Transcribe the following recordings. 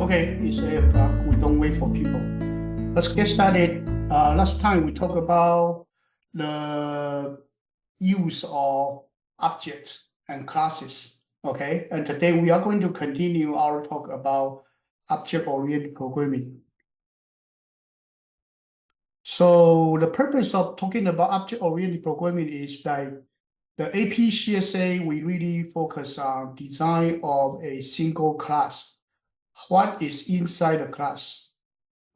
Okay, it's 8 o'clock. We don't wait for people. Let's get started. Last time we talked about the use of objects and classes. Okay, and today we are going to continue our talk about object-oriented programming. So the purpose of talking about object-oriented programming is that the AP CSA, we really focus on design of a single class. What is inside the class?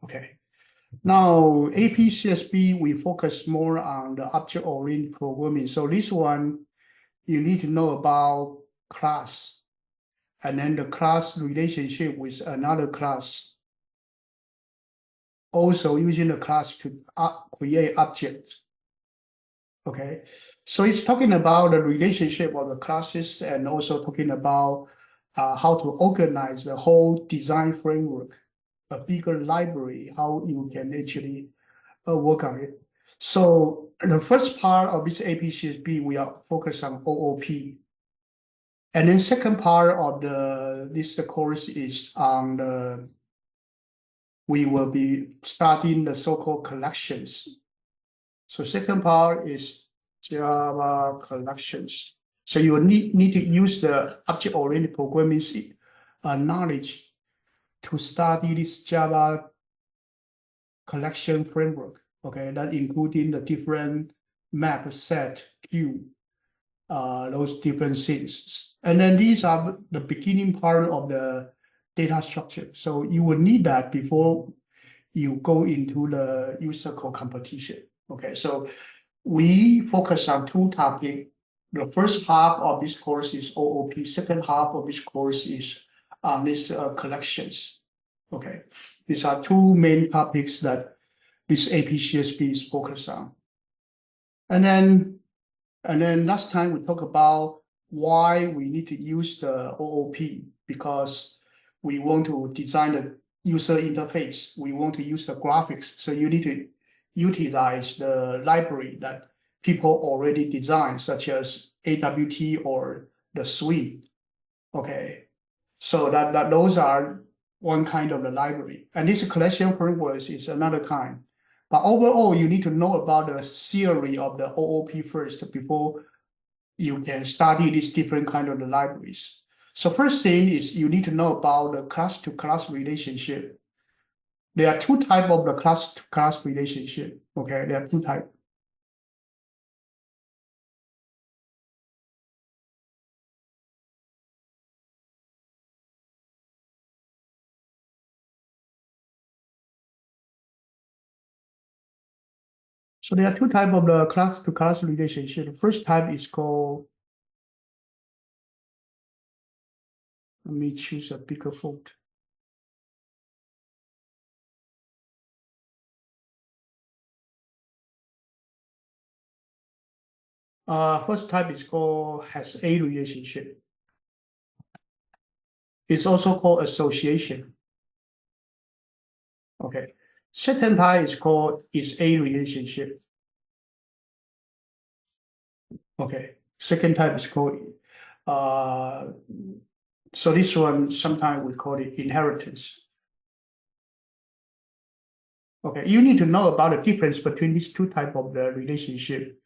Okay. Now, AP CSB, we focus more on the object-oriented programming. So this one, you need to know about class, and then the class relationship with another class. Also using the class to create objects. Okay, so it's talking about the relationship of the classes and also talking about how to organize the whole design framework, a bigger library, how you can actually work on it. So the first part of this APCSB, we are focused on OOP. And then second part of this course is on we will be starting the so-called collections. So second part is Java collections. So you will need to use the object-oriented programming knowledge to study this Java collection framework. Okay, that including the different map, set, queue, those different things. And then these are the beginning part of the data structure. So you will need that before you go into the user code competition. Okay, so we focus on two topics. The first half of this course is OOP. Second half of this course is on these collections. Okay, these are two main topics that this APCSB is focused on. And then last time we talked about why we need to use the OOP, because we want to design the user interface. We want to use the graphics. So you need to utilize the library that people already designed, such as AWT or the suite. Okay, so that those are one kind of the library. And this collection framework is another kind. But overall, you need to know about the theory of the OOP first before you can study these different kind of the libraries. So first thing is you need to know about the class-to-class relationship. There are two types of the class-to-class relationship. Okay, there are two types. So there are two types of the class-to-class relationship. The first type is called, let me choose a bigger font. First type is called has a relationship. It's also called association. Okay. Second type is called is a relationship. Okay. Second type is called so this one sometimes we call it inheritance. Okay, you need to know about the difference between these two types of the relationship,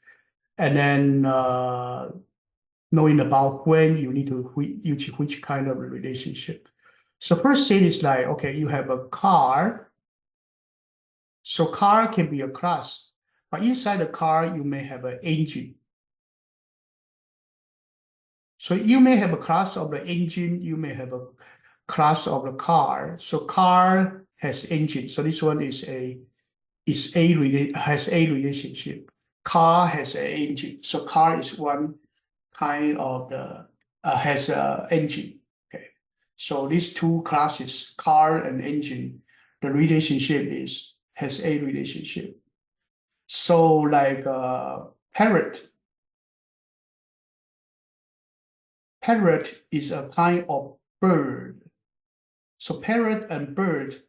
and then knowing about when you need to use which kind of relationship. So first thing is like, okay, you have a car. So car can be a class, but inside the car, you may have an engine. So you may have a class of the engine, you may have a class of the car. So car has engine. So this one has a relationship. Car has an engine. So car is one kind of the has an engine. Okay. So these two classes, car and engine, the relationship has a relationship. So like parrot is a kind of bird. So parrot and bird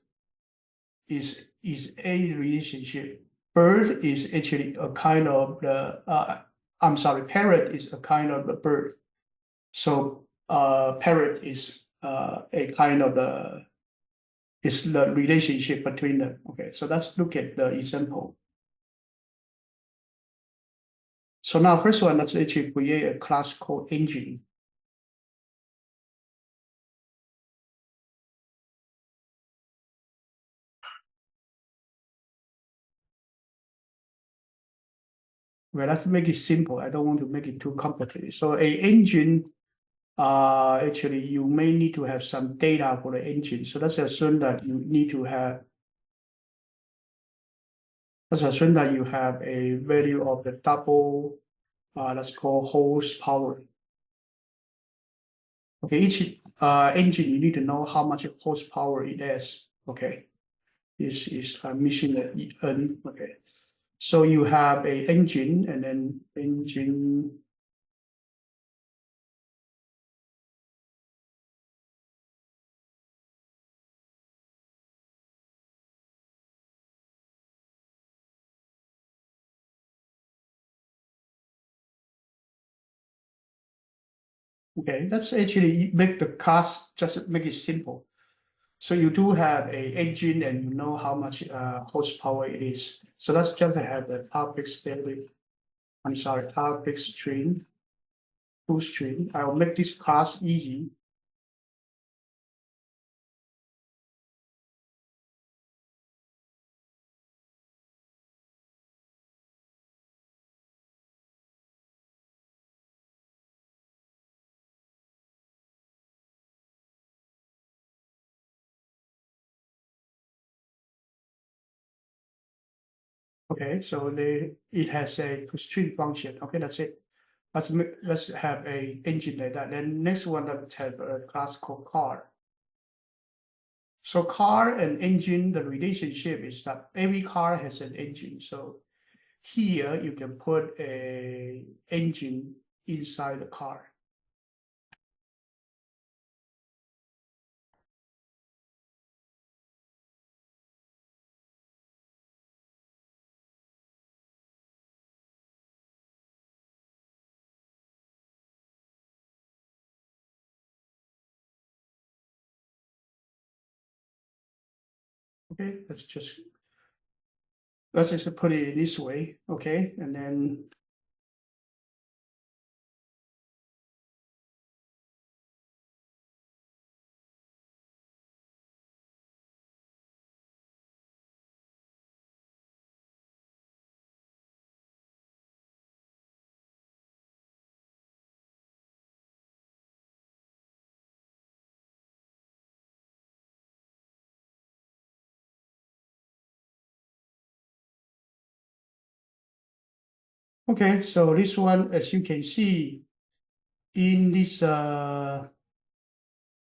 is a relationship. Bird is actually a kind of the I'm sorry, parrot is a kind of the bird. So parrot is a kind of the is the relationship between them. Okay, so let's look at the example. So now first one, let's actually create a class called engine. Well, let's make it simple. I don't want to make it too complicated. So a engine, actually you may need to have some data for the engine. So let's assume that you need to have, let's assume that you have a value of the double, let's call horsepower. Okay, each engine, you need to know how much horsepower it has. Okay, this is mission N. Okay, so you have a engine and then engine. Okay, let's actually make the class, just make it simple. So you do have a engine and you know how much horsepower it is. So let's just have the topic statement. I'm sorry, topic string, full string. I'll make this class easy. Okay, so it has a string function. Okay, that's it. Let's have a engine like that. Then next one, let's have a class called car. So car and engine, the relationship is that every car has an engine. So here you can put a engine inside the car. Okay, let's just put it this way. Okay, and then okay, so this one, as you can see in this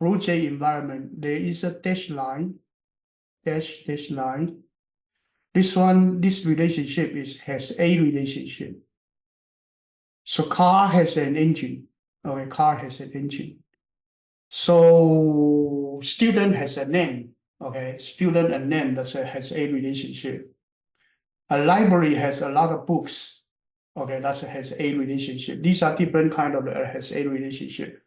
project environment, there is a dash line, dash line. This one, this relationship has a relationship. So car has an engine. Okay, car has an engine. So student has a name. Okay, student and name has a relationship. A library has a lot of books. Okay, that has a relationship. These are different kind of has a relationship.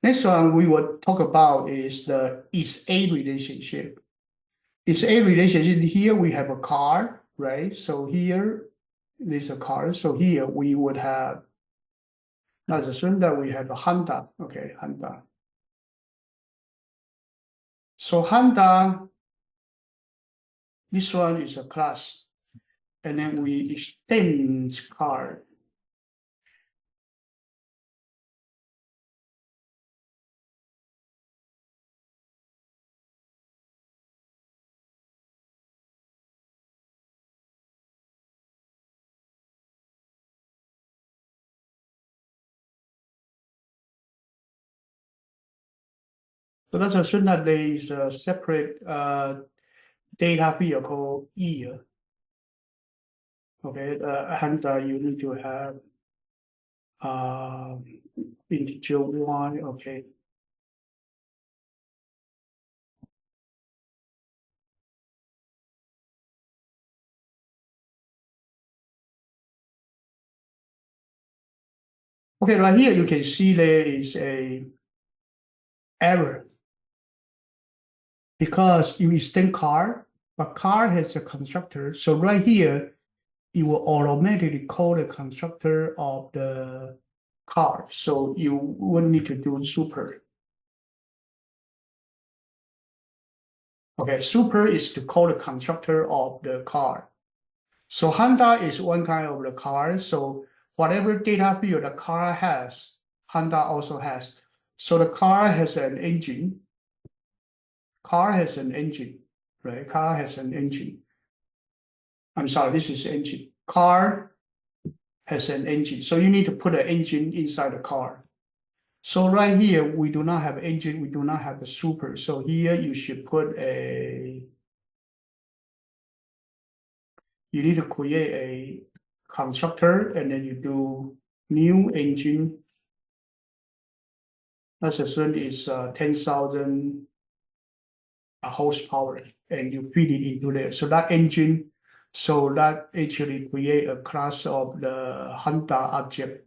Next one we will talk about is the is a relationship. Is a relationship. Here we have a car, right? So here there's a car. So here we would have, let's assume that we have a Honda. Okay, Honda. So Honda, this one is a class. And then we extend car. So let's assume that there is a separate data vehicle here. Okay, and you need to have uh, integer y. Okay. Okay, right here you can see there is a error. because you extend car, but car has a constructor. So right here, it will automatically call the constructor of the car. So you wouldn't need to do super. Okay, super is to call the constructor of the car. So Honda is one kind of the car. So whatever data field the car has, Honda also has. So the car has an engine. Car has an engine, right? Car has an engine. I'm sorry, this is engine. Car has an engine. So you need to put an engine inside the car. So right here, we do not have engine, we do not have a super. So here you should put you need to create a constructor and then you do new engine. Let's assume it's 10,000 horsepower and you feed it into there. So that engine, so that actually create a class of the Honda object.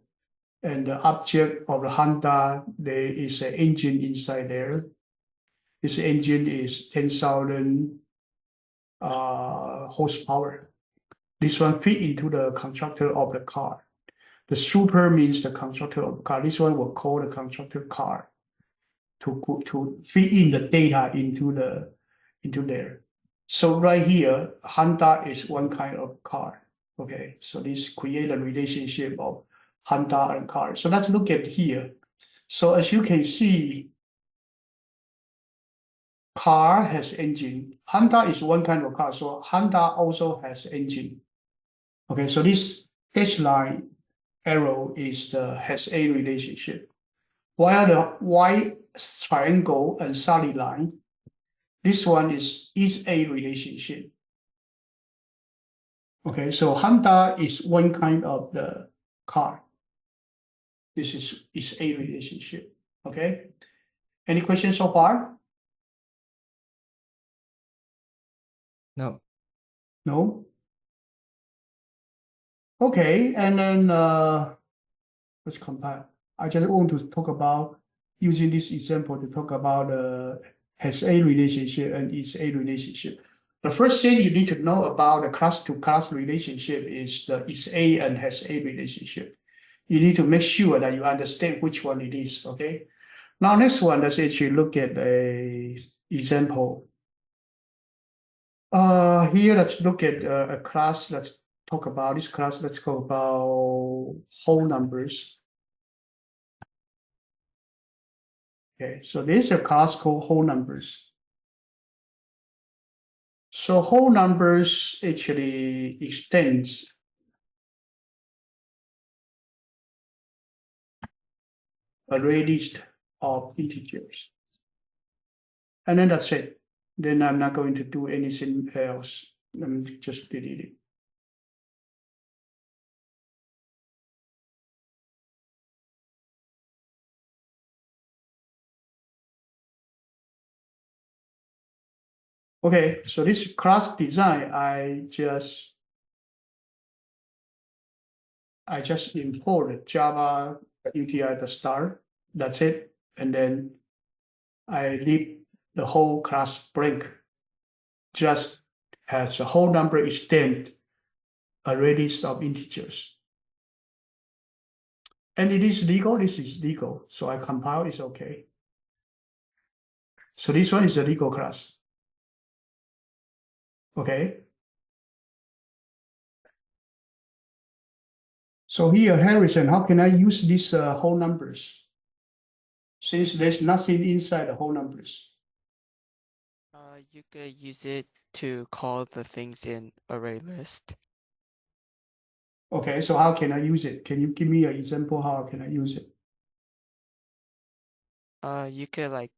And the object of the Honda, there is an engine inside there. This engine is 10,000 horsepower. This one fit into the constructor of the car. The super means the constructor of the car. This one will call the constructor car to feed in the data into there. So right here, Honda is one kind of car. Okay, so this create a relationship of Honda and car. So let's look at here. So as you can see, car has engine. Honda is one kind of car, so Honda also has engine. Okay, so this H line arrow is the has a relationship, while the Y triangle and solid line, this one is a relationship. Okay, so Honda is one kind of the car. This is a relationship. Okay, any questions so far? No. No. Okay, and then let's compare. I just want to talk about using this example to talk about has a relationship and is a relationship. The first thing you need to know about the class to class relationship is the is a and has a relationship. You need to make sure that you understand which one it is. Okay. Now next one, let's actually look at a example. Here let's look at a class. Let's talk about this class. Let's talk about whole numbers. Okay, so there's a class called whole numbers. So whole numbers actually extends array list of integers. And then that's it. Then I'm not going to do anything else. I'm just delete it. Okay, so this class design, I just import Java UTI at the start. That's it. And then I leave the whole class blank. Just has a whole number extend array list of integers. And it is legal, this is legal. So I compile, it's okay. So this one is a legal class. Okay. So here, Harrison, how can I use these whole numbers? Since there's nothing inside the whole numbers. You could use it to call the things in array list. Okay, so how can I use it? Can you give me an example how can I use it? You could like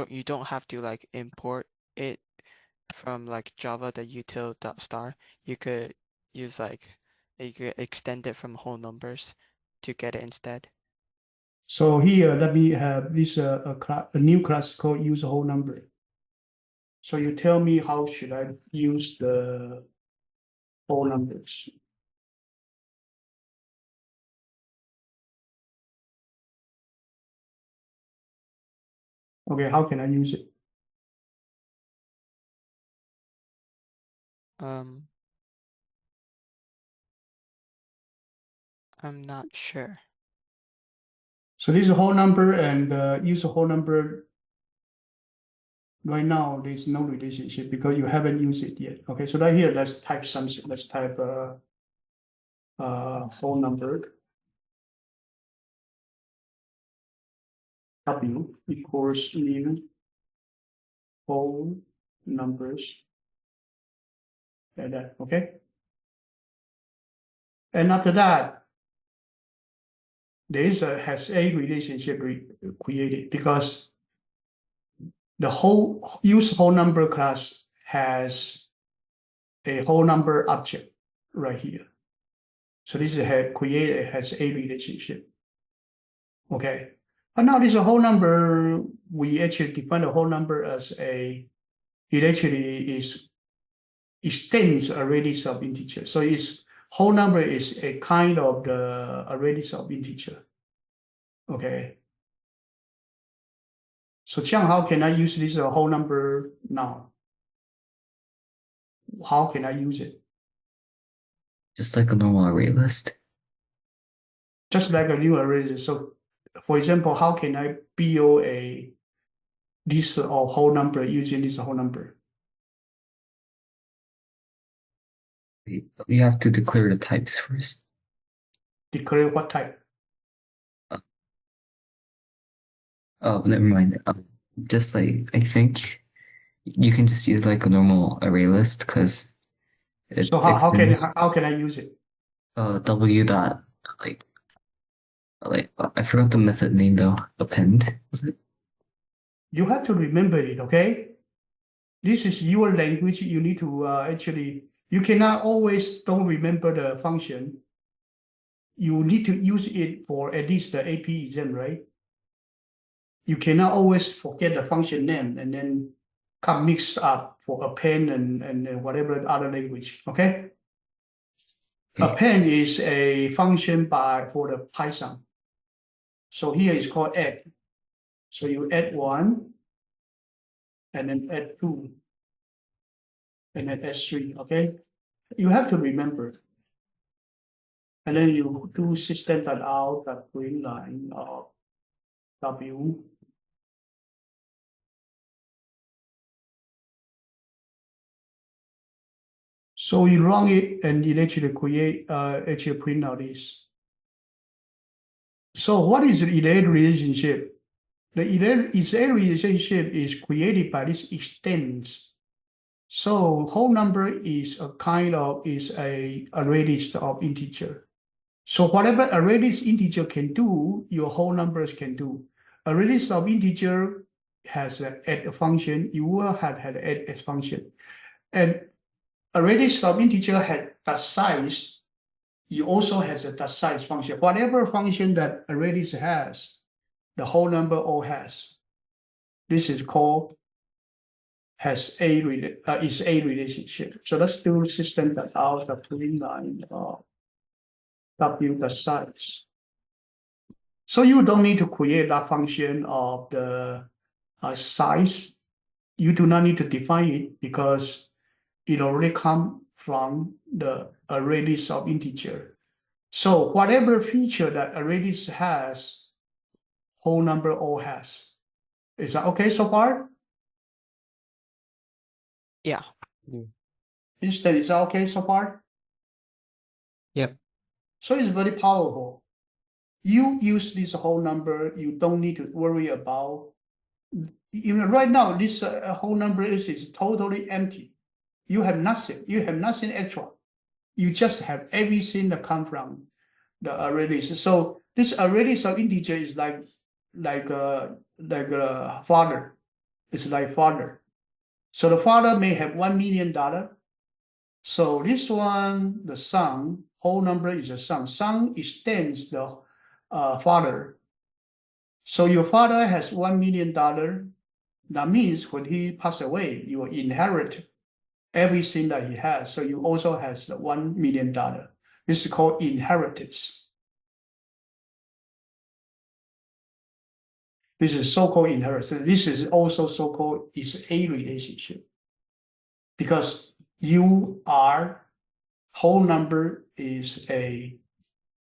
you don't have to like import it from like Java the util dot star. You could use you could extend it from whole numbers to get it instead. So here, let me have this a new class called use whole number. So you tell me how should I use the whole numbers? Okay, how can I use it? I'm not sure. So this is a whole number and use a whole number. Right now, there's no relationship because you haven't used it yet. Okay, so right here, let's type something. Let's type whole number. W equals new whole numbers. Like that, okay? And after that, has a relationship created because the whole use whole number class has a whole number object right here. So this has a relationship. Okay. But now this whole number, we actually define the whole number as it actually extends a radius of integer. So its whole number is a kind of a radius of integer. Okay. So Chiang, how can I use this whole number now? How can I use it? Just like a normal array list. Just like a new array. So for example, how can I build this whole number using this whole number? You have to declare the types first. Declare what type? Oh, never mind. Just like, I think you can just use like a normal array list because it So extends how can I use it? W dot like I forgot the method name though. Append, was it? You have to remember it, okay? This is your language. You need to actually, you cannot always don't remember the function. You need to use it for at least the AP exam, right? You cannot always forget the function name and then come mixed up for append and whatever other language, okay? Okay. Append is a function for the Python. So here is called add. So you add 1, and then add 2, and then add 3, okay? You have to remember. And then you do system.out.println of W. So you run it and it actually actually print out this. So what is the elect relationship? The elect relationship is created by this extends. So whole number is a array list of integer. So whatever array list integer can do, your whole numbers can do. Array list of integer has an add function. You will have had add as function, and array list of integer had the size. You also has a size function. Whatever function that array list has, the whole number all has. This is called is a relationship. So let's do system.out.println W the size. So you don't need to create that function of the size. You do not need to define it because it already comes from the array list of integer. So whatever feature that array list has, whole number all has. Is that okay so far? Yeah. Instead, is that okay so far? Yep. So it's very powerful. You use this whole number, you don't need to worry about. Right now, this whole number is totally empty. You have nothing. You have nothing extra. You just have everything that comes from the array list. So this array list of integer is like father. It's like father. So the father may have $1 million. So this one, the son, whole number is the son. Son extends the father. So your father has $1 million. That means when he passes away, you will inherit everything that he has. So you also has the $1 million. This is called inheritance. This is so-called inheritance. This is also so-called is a relationship. Because whole number is a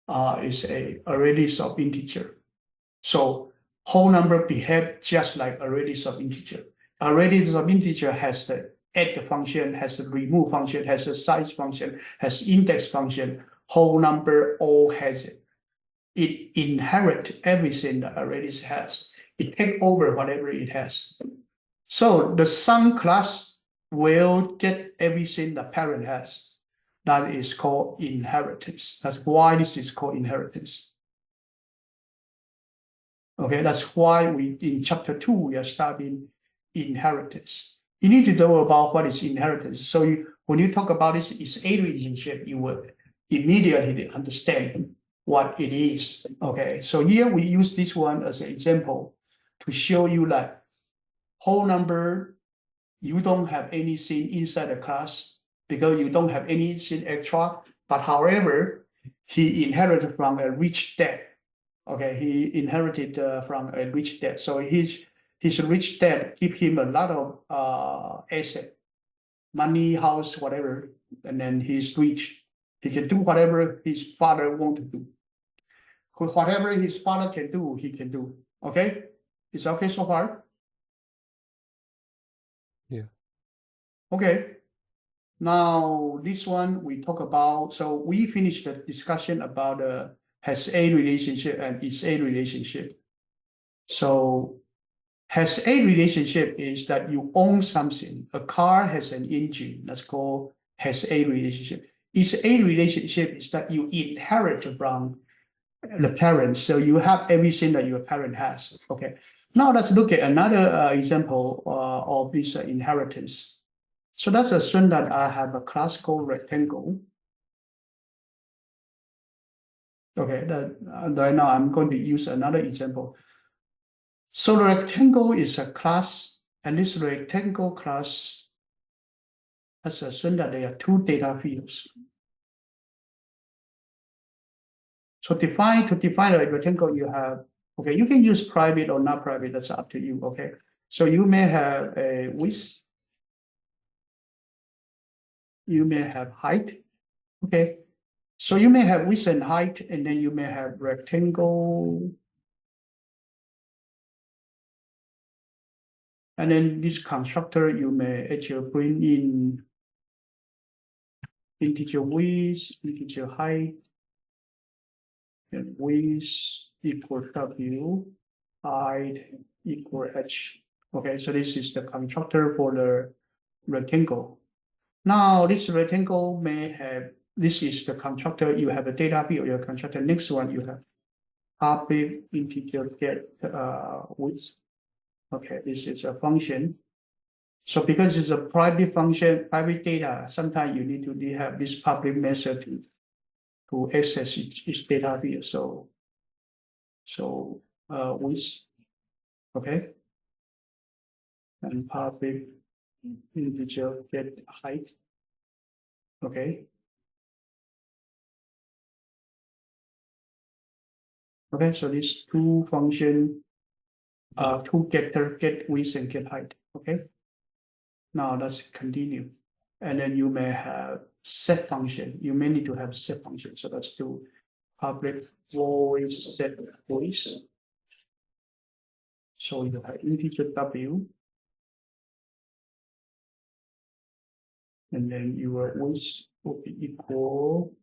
arrays of integer. So whole number behave just like arrays of integer. Arrays of integer has the add function, has the remove function, has a size function, has index function. Whole number all has it. It inherits everything that arrays has. It takes over whatever it has. So the sum class will get everything the parent has. That is called inheritance. That's why this is called inheritance. Okay, that's why we in chapter 2 we are studying inheritance. You need to know about what is inheritance. So when you talk about this is a relationship, you will immediately understand what it is. Okay, so here we use this one as an example to show you that whole number, you don't have anything inside the class because you don't have anything extra. But however, he inherited from a rich dad. Okay, he inherited from a rich dad. So his rich dad give him a lot of asset, money, house, whatever, and then he's rich. He can do whatever his father want to do. Whatever his father can do, he can do. Okay, it's okay so far. Yeah. Okay. Now this one we talk about. So we finished the discussion about has a relationship and is a relationship. So has a relationship is that you own something. A car has an engine. That's called has a relationship. Is a relationship is that you inherit from the parents. So you have everything that your parent has. Okay. Now let's look at another example of this inheritance. So let's assume that I have a class called rectangle. Okay, right now I'm going to use another example. So the rectangle is a class, and this rectangle class, let's assume that there are two data fields. So to define the rectangle, you have, okay, you can use private or not private, that's up to you, okay? So you may have a width, you may have height, okay? So you may have width and height, and then you may have rectangle. And then this constructor, you may actually bring in integer width, integer height, and width equal W, height equal H. Okay, so this is the constructor for the rectangle. Now this rectangle may have, this is the constructor, you have a data field, your constructor. Next one, you have public integer get width. Okay, this is a function. So because it's a private function, private data, sometimes you need to have this public method to access its data field. So width, okay, and public integer get height, okay. Okay, so these two function, two getter, get width and get height, okay. Now let's continue. And then you may have set function. You may need to have set function. So let's do public void set voice. So you have integer W. And then your voice will be equal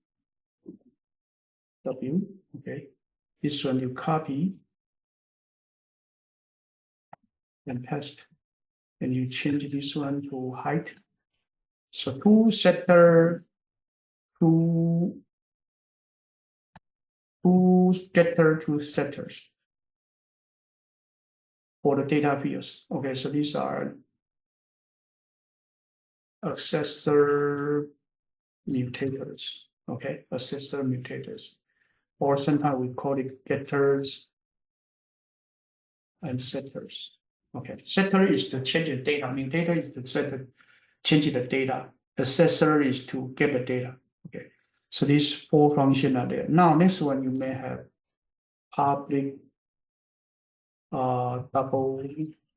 W. Okay. This one you copy and paste. And you change this one to height. So two setter, two getter, two setters for the data fields. Okay, so these are accessor mutators. Okay, accessor mutators. Or sometimes we call it getters and setters. Okay, setter is to change the data. Mutator is to change the data. Accessor is to get the data. Okay, so these four functions are there. Now, next one you may have public double,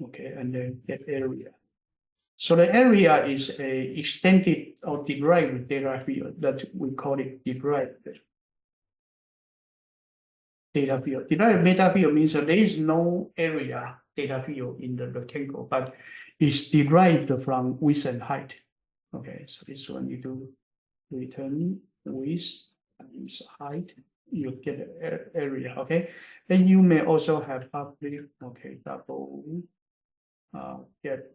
okay, and then get area. So the area is a extended or derived data field that we call it derived data field. Derived data field means that there is no area data field in the rectangle, but it's derived from width and height. Okay, so this one you do return width and use height, you get an area. Okay, then you may also have public. Okay, double get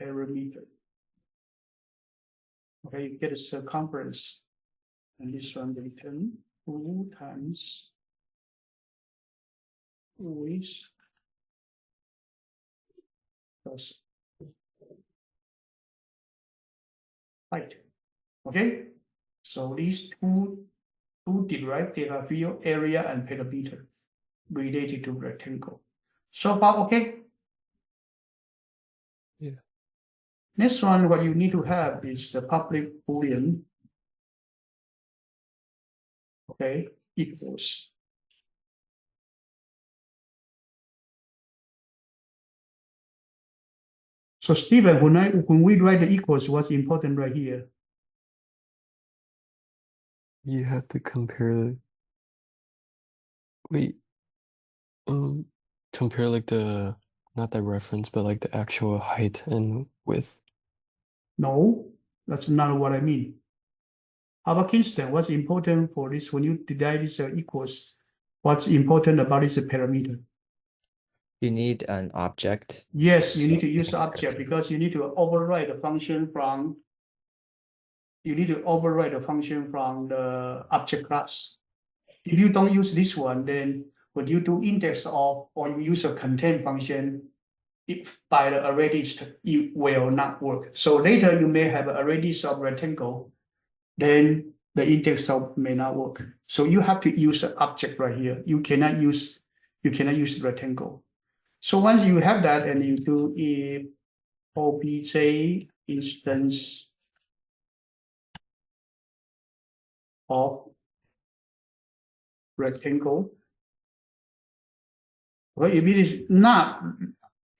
parameter. Okay, you get a circumference, and this one return 2 times width plus height. Okay, so these two derived data field, area and parameter related to rectangle. So far, okay? Yeah. Next one, what you need to have is the public Boolean. Okay, equals. So Stephen, when we write the equals, what's important right here? You have to compare. Wait. Compare like not the reference, but like the actual height and width. No, that's not what I mean. How about Kingston? What's important for this when you divide this equals? What's important about this parameter? You need an object. Yes, you need to So use the object because you need to override the function from. You need to override the function from the object class. If you don't use this one, then when you do index of or you use a contain function, if by the array list, it will not work. So later you may have an array list of rectangle, then the index of may not work. So you have to use an object right here. You cannot use rectangle. So once you have that and you do if obj instance of rectangle. Well, if it is not,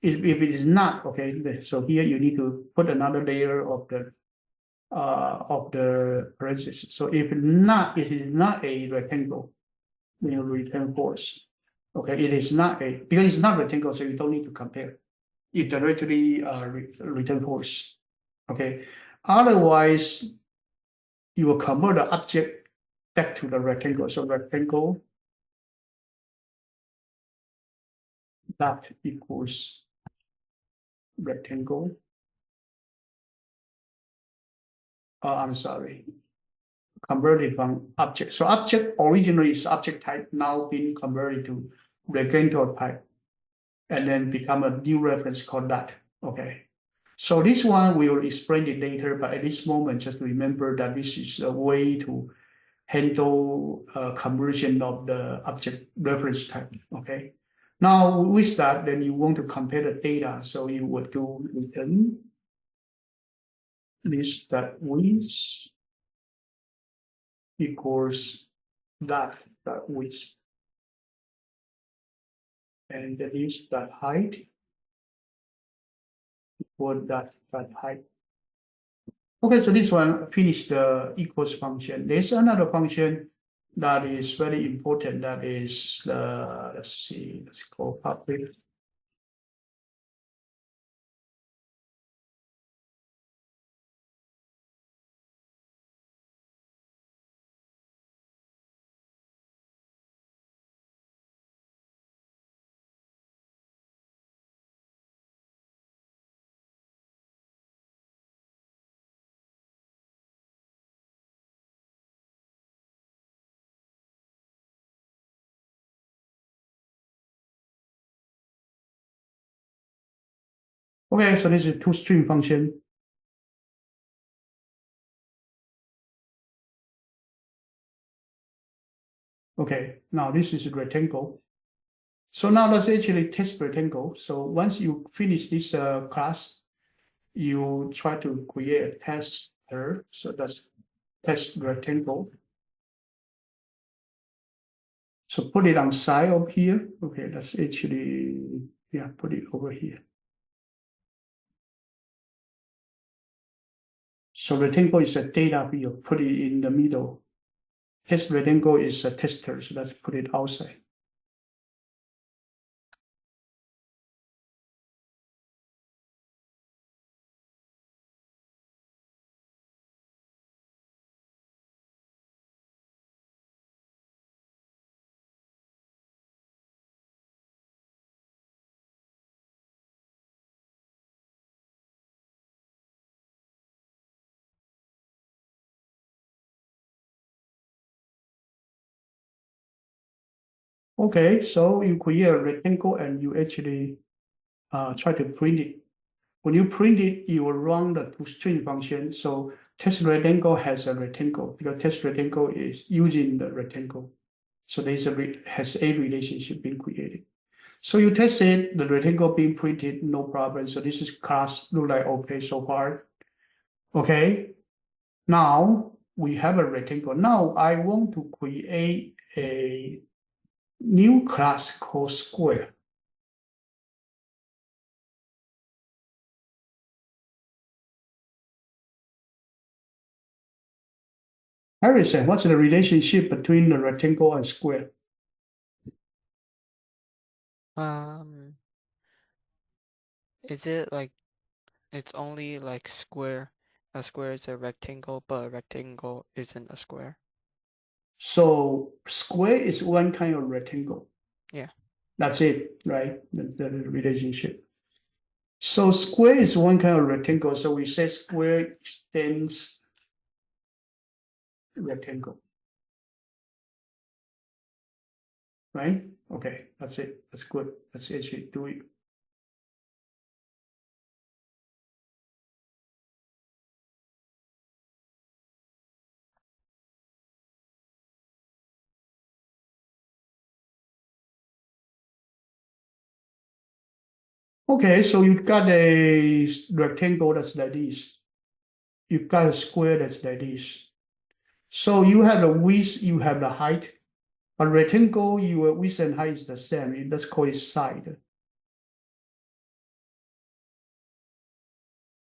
if it is not, okay, so here you need to put another layer of the parentheses. So if it is not a rectangle, then you return false. Okay, it is not a, because it's not rectangle, so you don't need to compare. It directly return false. Okay, otherwise you will convert the object back to the rectangle. So rectangle that equals rectangle. I'm sorry, converted from object. So object originally is object type, now being converted to rectangle type, and then become a new reference called that. Okay. So this one we will explain it later, but at this moment, just remember that this is a way to handle conversion of the object reference type. Okay. Now with that, then you want to compare the data. So you would do return list that width equals that width, and the list that height equal that height. Okay, so this one finish the equals function. There's another function that is very important. That is let's see, let's go public. Okay, so this is a toString function. Okay, now this is a rectangle. So now let's actually test rectangle. So once you finish this class, you try to create a tester. So that's test rectangle. So put it on side of here. Okay, that's actually, yeah, put it over here. So rectangle is a data field, put it in the middle. Test rectangle is a tester, so let's put it outside. Okay, so you create a rectangle and you actually try to print it. When you print it, you will run the toString function. So test rectangle has a rectangle because test rectangle is using the rectangle. So has a relationship being created. So you test it, the rectangle being printed, no problem. So this is class look like okay so far. Okay, now we have a rectangle. Now I want to create a new class called square. Harrison, what's the relationship between the rectangle and square? Is it like it's only like square? A square is a rectangle, but a rectangle isn't a square. So square is one kind of rectangle. Yeah. That's it, right? The relationship. So square is one kind of rectangle. So we say square extends rectangle. Right? Okay, that's it. That's good. Let's actually do it. Okay, so you've got a rectangle that's like this. You've got a square that's like this. So you have the width, you have the height. A rectangle, your width and height is the same. Let's call it side.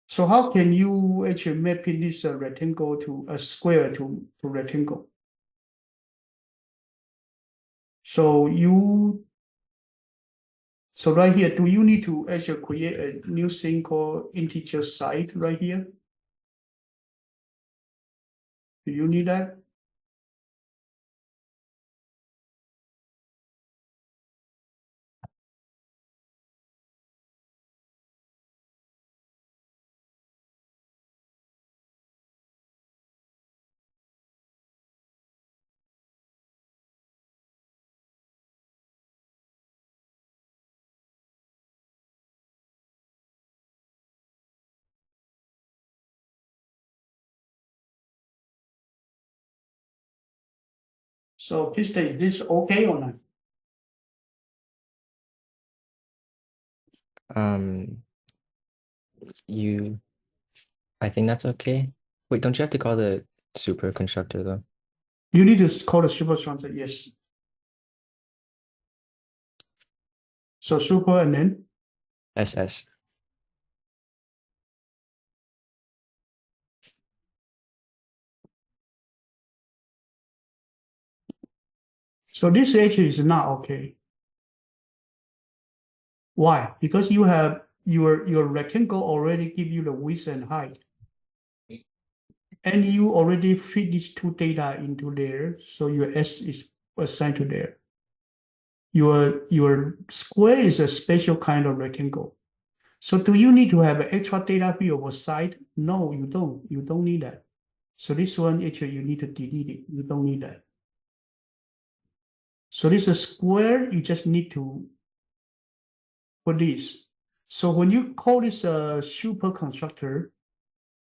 So how can you actually map this rectangle to a square to rectangle? So right here, do you need to actually create a new thing called integer side right here? Do you need that? So is this okay or not? Um, I think that's okay. Wait, don't you have to call the super constructor though? You need to call the superstructure, yes. So super and then SS. so this actually is not okay. Why? Because you have your rectangle already give you the width and height. And you already feed these two data into there, so your S is assigned to there. Your square is a special kind of rectangle. So do you need to have an extra data field or side? No, you don't. You don't need that. So this one actually you need to delete it. You don't need that. So this is square, you just need to put this. So when you call this a super constructor,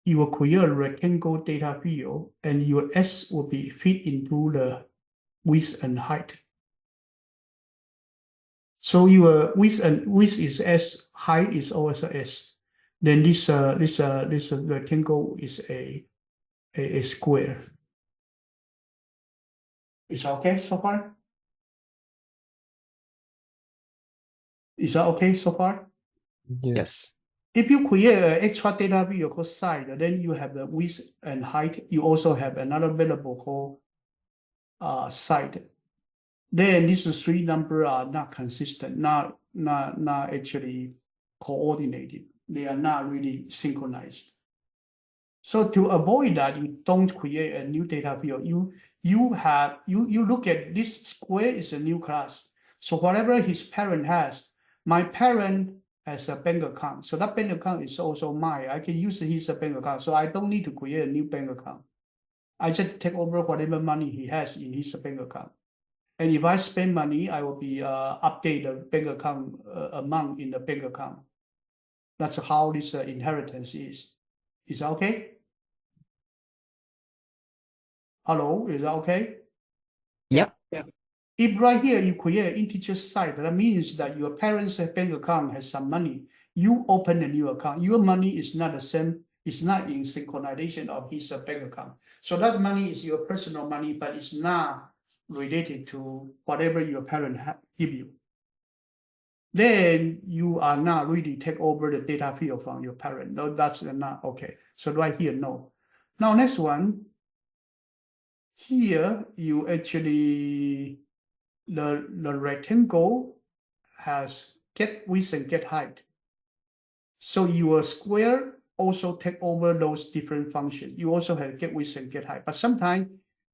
you will create a rectangle data field and your S will be fit into the width and height. So your width is S, height is also S. Then this rectangle is a square. Is that okay so far? Is that okay so far? Yes. Yes. If you create an extra data field called side, then you have the width and height. You also have another variable called side. Then these three numbers are not consistent, not actually coordinated. They are not really synchronized. So to avoid that, you don't create a new data field. You look at this square is a new class. So whatever his parent has, my parent has a bank account. So that bank account is also mine. I can use his bank account. So I don't need to create a new bank account. I just take over whatever money he has in his bank account. And if I spend money, I will be update the bank account amount in the bank account. That's how this inheritance is. Is that okay? Hello, is that okay? Yep. If right here you create an integer side, that means that your parents' bank account has some money. You open a new account. Your money is not the same. It's not in synchronization of his bank account. So that money is your personal money, but it's not related to whatever your parent give you. Then you are not really take over the data field from your parent. No, that's not okay. So right here, no. Now next one. Here you actually the rectangle has get width and get height. So your square also take over those different functions. You also have get width and get height, but sometimes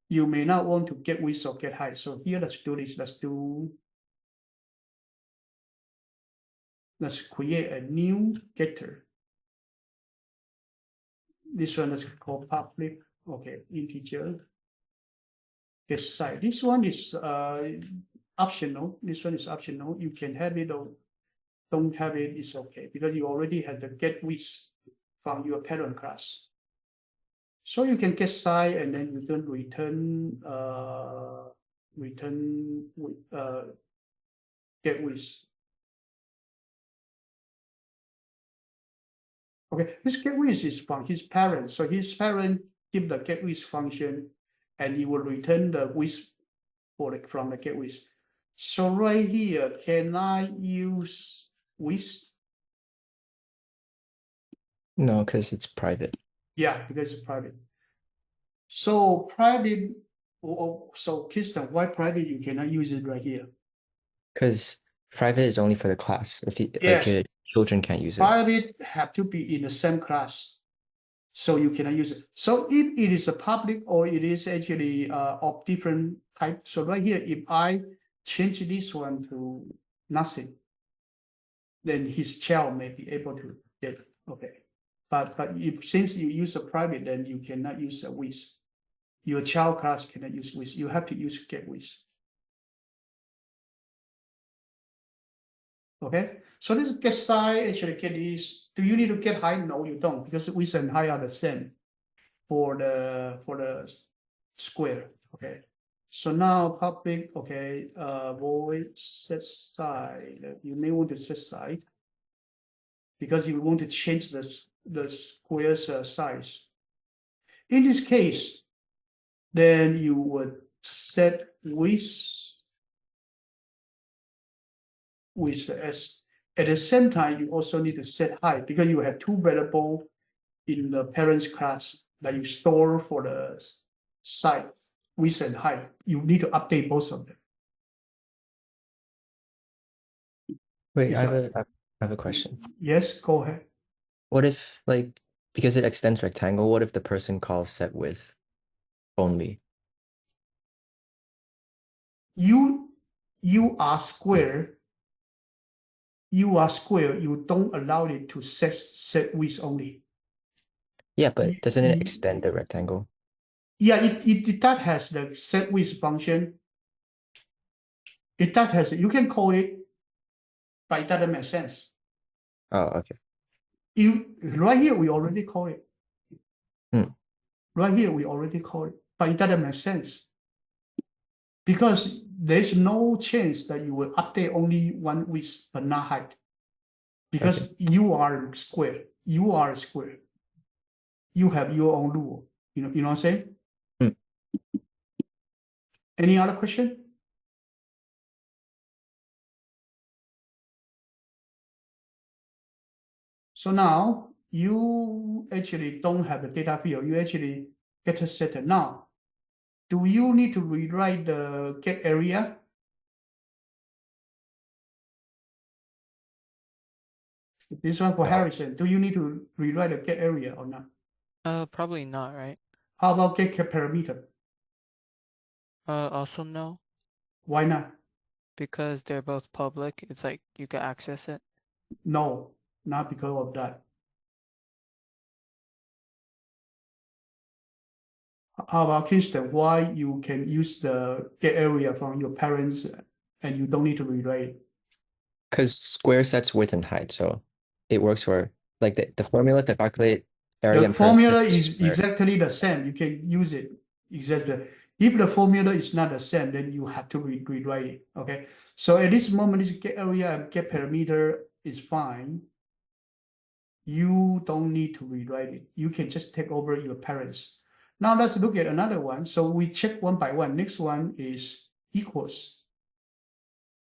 you may not want to get width or get height. So here, let's do this. Let's create a new getter. This one is called public. Okay, integer. Get side. This one is optional. This one is optional. You can have it or don't have it. It's okay because you already have the get width from your parent class. So you can get side and then you can return get width. Okay, this get width is from his parents. So his parent give the get width function, and he will return the width from the get width. So right here, can I use width? No, because it's private. Yeah, because it's private. So private. So Kirsten, why private? You cannot use it right here. Because private is only for the class. If you Yes. like, children can't use it. Private have to be in the same class, so you cannot use it. So if it is a public or it is actually of different type. So right here, if I change this one to nothing, then his child may be able to get it. Okay. But if since you use a private, then you cannot use a width. Your child class cannot use width. You have to use get width. Okay. So this get size actually get is. Do you need to get height? No, you don't, because width and height are the same for the square. Okay. So now public. Okay. Void set side. You may want to set side because you want to change the square's size. In this case, then you would set width with the S. At the same time, you also need to set height because you have two variables in the parents class that you store for the site, width and height. You need to update both of them. Wait, Is I that- have a question. Yes, go ahead. What if, like, because it extends rectangle, what if the person calls set width only? You are square. You are square. You don't allow it to set width only. Yeah, but doesn't it y- extend the rectangle? Yeah, it that has the set width function. It that has you can call it, but it doesn't make sense. Oh, okay. Right here we already call it. Hmm. Right here we already call it, but it doesn't make sense because there's no chance that you will update only one width but not height, because you are square. You are square. You have your own rule. You know what I'm saying? Hmm. Any other question? So now you actually don't have the data field. You actually get a set. Now, do you need to rewrite the get area? This one for No. Harrison. Do you need to rewrite the get area or not? Probably not, right? How about get parameter? Also no, Why not? because they're both public. It's like you can access it. No, not because of that. How about Kirsten? Why you can use the get area from your parents and you don't need to rewrite it? Because square sets width and height, so it works for like the formula to calculate area The and formula perimeter is square. exactly the same. You can use it exactly. If the formula is not the same, then you have to rewrite it. Okay. So at this moment, this get area and get parameter is fine. You don't need to rewrite it. You can just take over your parents. Now let's look at another one. So we check one by one. Next one is equals.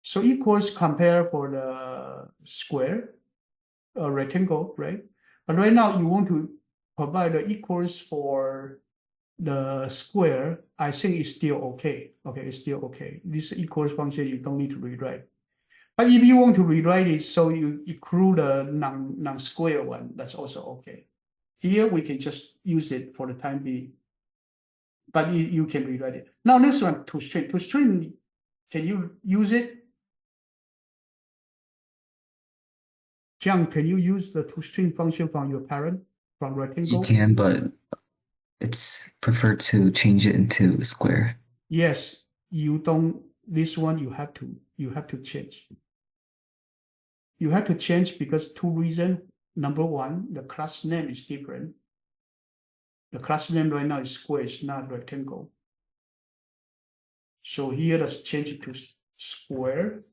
So equals compare for the square, a rectangle, right? But right now you want to provide the equals for the square. I think it's still okay. Okay, it's still okay. This equals function you don't need to rewrite. But if you want to rewrite it so you include the non-square one, that's also okay. Here we can just use it for the time being. But you can rewrite it. Now next one, toString. toString, can you use it? Jiang, can you use the toString function from your parent, from You rectangle? can, but it's preferred to change it into square. Yes, you don't, this one you have to change. You have to change because two reasons. Number one, the class name is different. The class name right now is square, it's not rectangle. So here let's change it to square.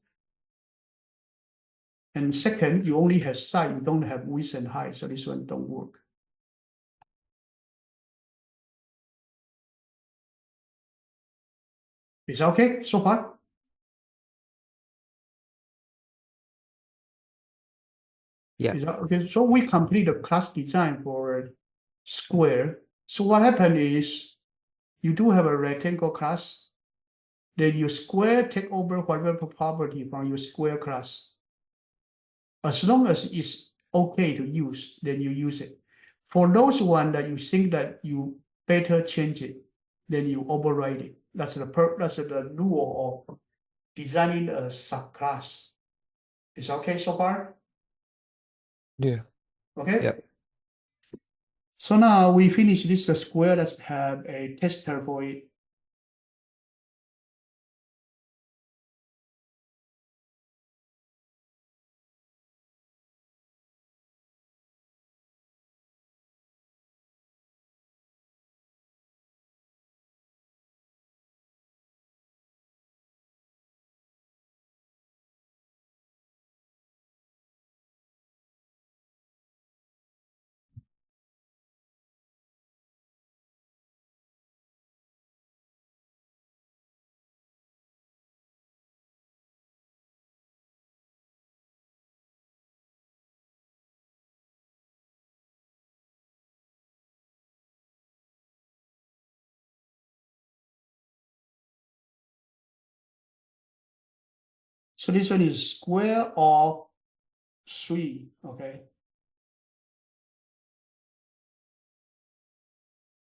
And second, you only have side, you don't have width and height, so this one don't work. Is that okay so far? Yeah. Is that okay? So we complete the class design for square. So what happened is you do have a rectangle class, then your square take over whatever property from your square class. As long as it's okay to use, then you use it. For those one that you think that you better change it, then you override it. That's the rule of designing a subclass. Is okay so far? Yeah. Okay. Yep. So now we finish this square. Let's have a tester for it. So this one is square of 3, okay?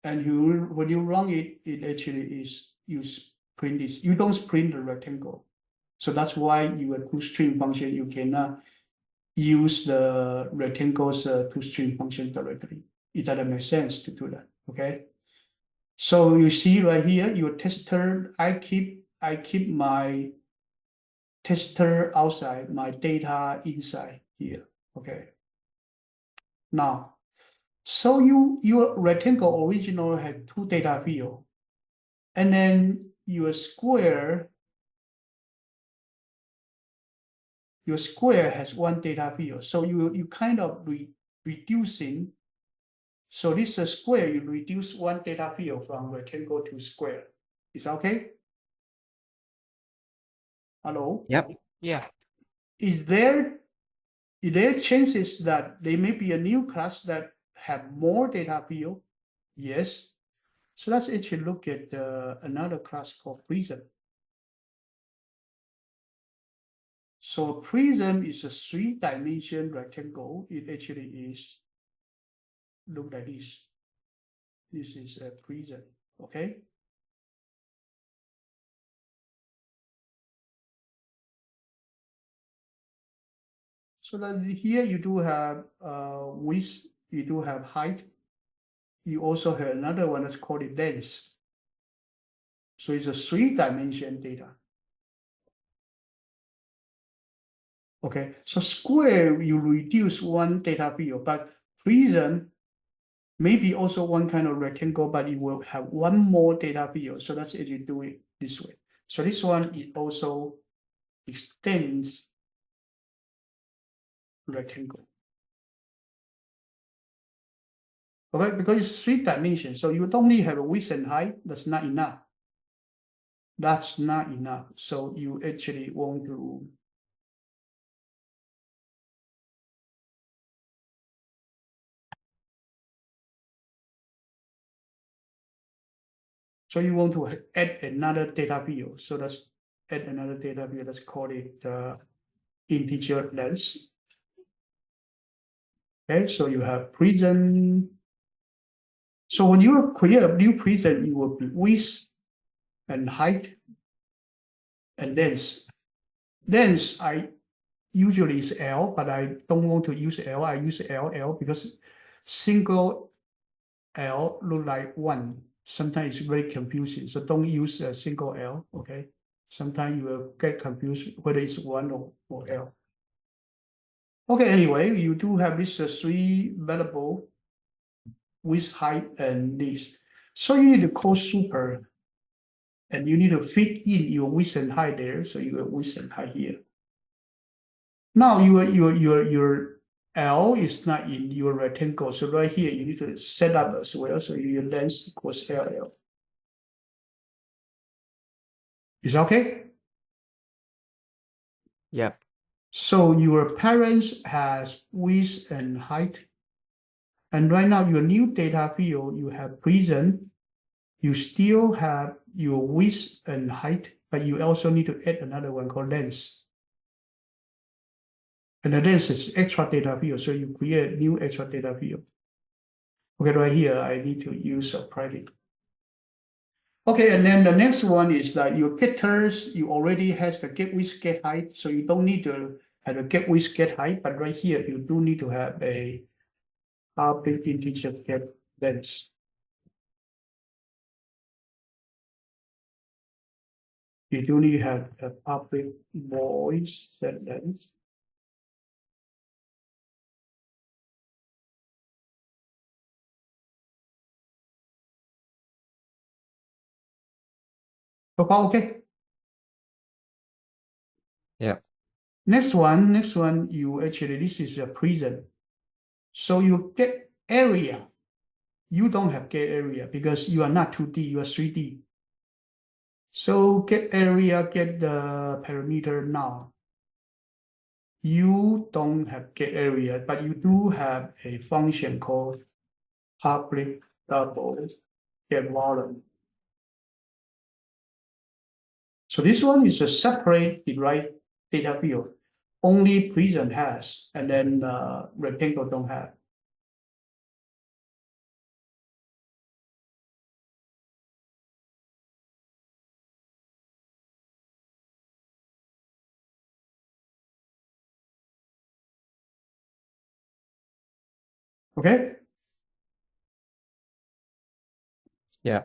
And when you run it, it actually is, you print this. You don't print the rectangle. So that's why your toString function, you cannot use the rectangle's toString function directly. It doesn't make sense to do that, okay? So you see right here, your tester, I keep my tester outside, my data inside here, okay? Now, so your rectangle original had 2 data field, and then your square has 1 data field. So you kind of reducing. So this square, you reduce 1 data field from rectangle to square. Is that okay? Hello? Yep. Yeah. Is there there are chances that there may be a new class that have more data field. Yes. So let's actually look at another class called prism. So prism is a 3-dimension rectangle. It actually is look like this. This is a prism, okay? So that here you do have width, you do have height. You also have another one that's called it length. So it's a 3-dimension data. Okay, so square you reduce one data field, but prism maybe also one kind of rectangle, but it will have one more data field. So let's actually do it this way. So this one it also extends rectangle. Okay, because it's 3-dimension, so you only have a width and height. That's not enough. That's not enough. So you actually want to add another data field. So let's add another data field. Let's call it integer length. Okay, so you have prism. So when you create a new prism, it will be width and height and length. Length I usually is L, but I don't want to use L. I use LL because single L look like 1. Sometimes it's very confusing. So don't use a single L, okay? Sometimes you will get confused whether it's 1 or L. Okay, anyway, you do have this 3 variable width, height, and this. So you need to call super, and you need to fit in your width and height there. So you have width and height here. Now your L is not in your rectangle. So right here, you need to set up as well. So your length equals LL. Is that okay? Yep. So your parents has width and height. And right now your new data field, you have prism. You still have your width and height, but you also need to add another one called length. And the length is extra data field, so you create new extra data field. Okay, right here, I need to use a private. Okay, and then the next one is that your getters, you already has the get width, get height, so you don't need to have a get width, get height, but right here, you do need to have a public integer get length. You do need to have a public void set length. So far, okay. Yeah. Next one, you actually, this is a prism. So you get area. You don't have get area because you are not 2D, you are 3D. So get area, get the parameter now. You don't have get area, but you do have a function called public double get volume. So this one is a separate derived data field. Only prism has, and then rectangle don't have. Okay. Yeah.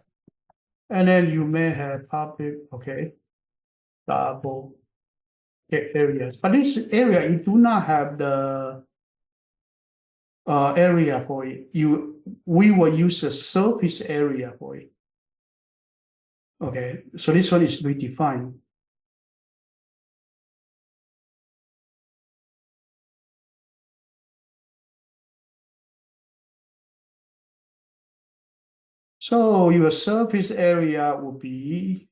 And then you may have public, okay, double get areas. But this area, you do not have the area for it. We will use the surface area for it. Okay, so this one is redefined. So your surface area will be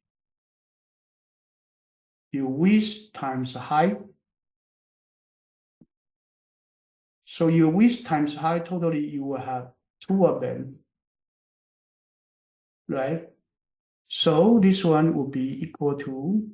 your width times height So your width times height, totally you will have two of them, right? So this one will be equal to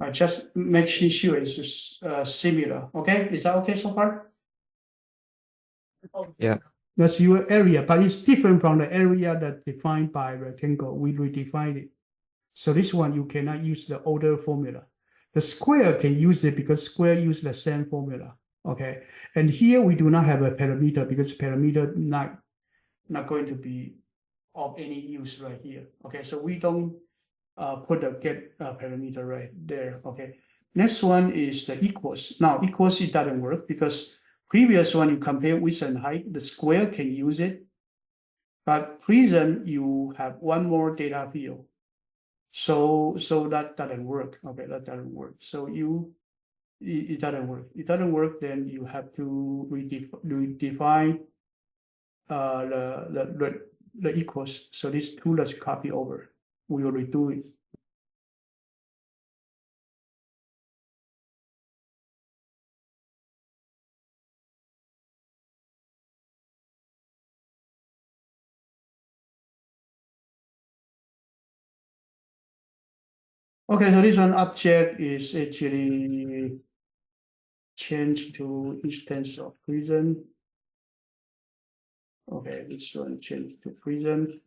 I just make sure it's similar. Okay, is that okay so far? Yeah. That's your area, but it's different from the area that defined by rectangle. We redefined it. So this one you cannot use the older formula. The square can use it because square use the same formula. Okay, and here we do not have a parameter because parameter not going to be of any use right here. Okay, so we don't put a get parameter right there. Okay, next one is the equals. Now equals it doesn't work because previous one you compare width and height, the square can use it, but prism you have one more data field. So that doesn't work. Okay, that doesn't work. So it doesn't work. It doesn't work. Then you have to redefine the equals. So these two, let's copy over. We will redo it. Okay, so this one object is actually changed to instance of prism. Okay, this one changed to prism.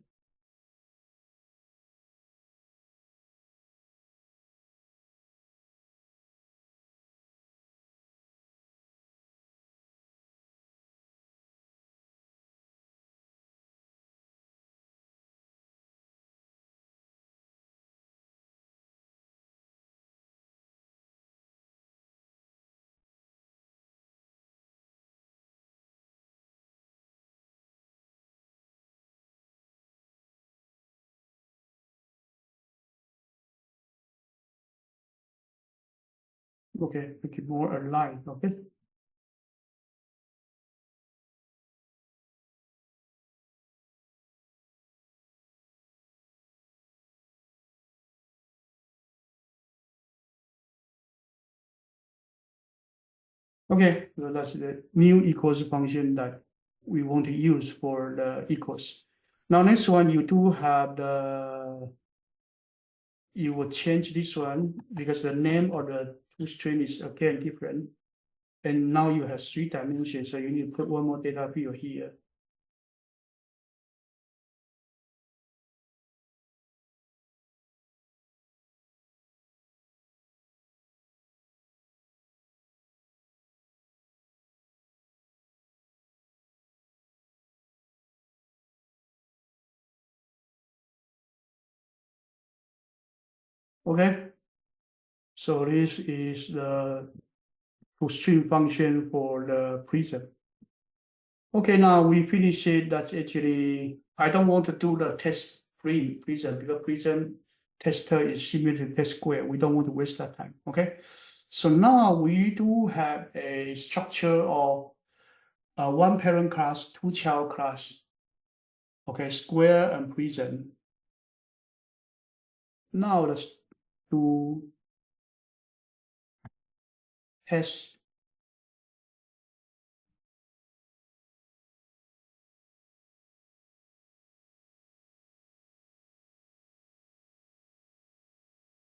Okay, make it more aligned. Okay. Okay, so that's the new equals function that we want to use for the equals. Now, next one, you do have you will change this one because the name of the toString is again different. And now you have 3 dimensions, so you need to put one more data field here. Okay, so this is the toString function for the prism. Okay, now we finish it. That's actually, I don't want to do the test free prism because prism tester is similar to test square. We don't want to waste that time. Okay, so now we do have a structure of one parent class, 2 child class. Okay, square and prism. Now let's do test.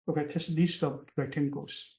Okay, test list of rectangles.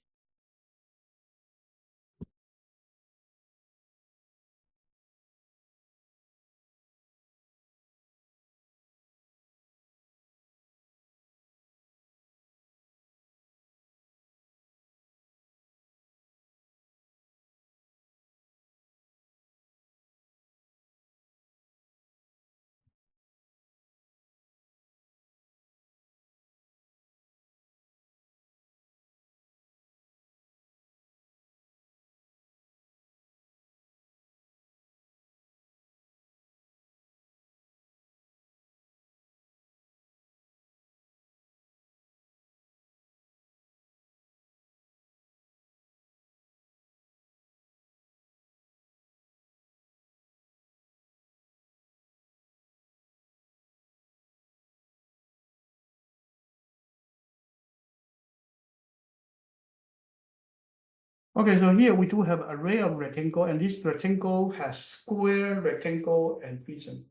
Okay, so here we do have array of rectangle, and this rectangle has square, rectangle, and prism.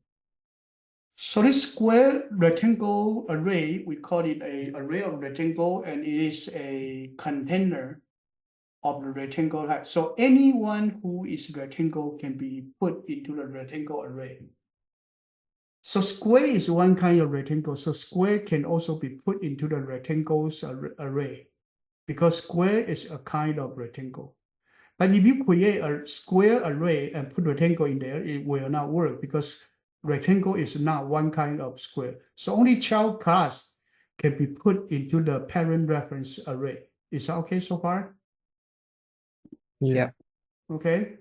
So this square rectangle array, we call it a array of rectangle, and it is a container of the rectangle height. So anyone who is rectangle can be put into the rectangle array. So square is one kind of rectangle. So square can also be put into the rectangles array because square is a kind of rectangle. But if you create a square array and put rectangle in there, it will not work because rectangle is not one kind of square. So only child class can be put into the parent reference array. Is that okay so far? Yeah. Okay.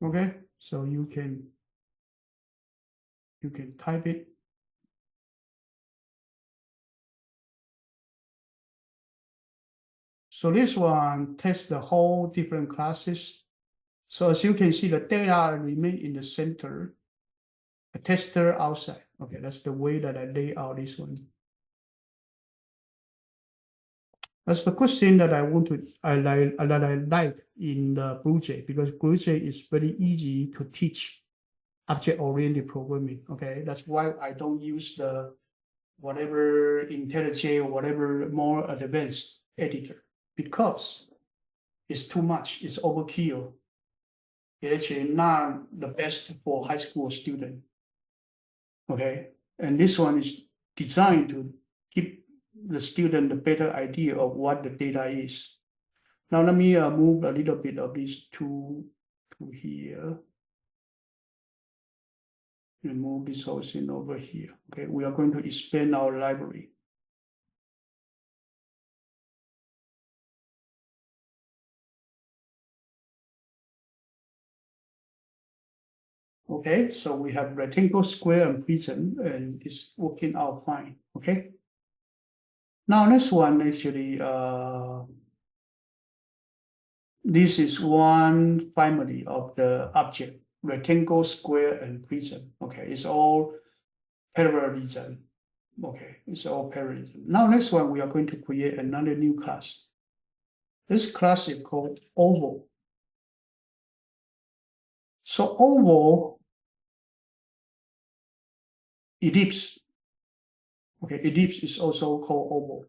Okay, so you can type it. So this one tests the whole different classes. So as you can see, the data remain in the center, a tester outside. Okay, that's the way that I lay out this one. That's the question that I want to I like in the project because project is very easy to teach object-oriented programming. Okay, that's why I don't use the whatever IntelliJ or whatever more advanced editor because it's too much. It's overkill. It's actually not the best for high school student. Okay, and this one is designed to give the student a better idea of what the data is. Now let me move a little bit of these two to here. And move this whole thing over here. Okay, we are going to expand our library. Okay, so we have rectangle, square, and prism, and it's working out fine. Okay. Now this one actually, this is one family of the object: rectangle, square, and prism. Okay, it's all parallelism. Okay, it's all parallelism. Now next one, we are going to create another new class. This class is called oval. So oval, ellipse. Okay, ellipse is also called oval.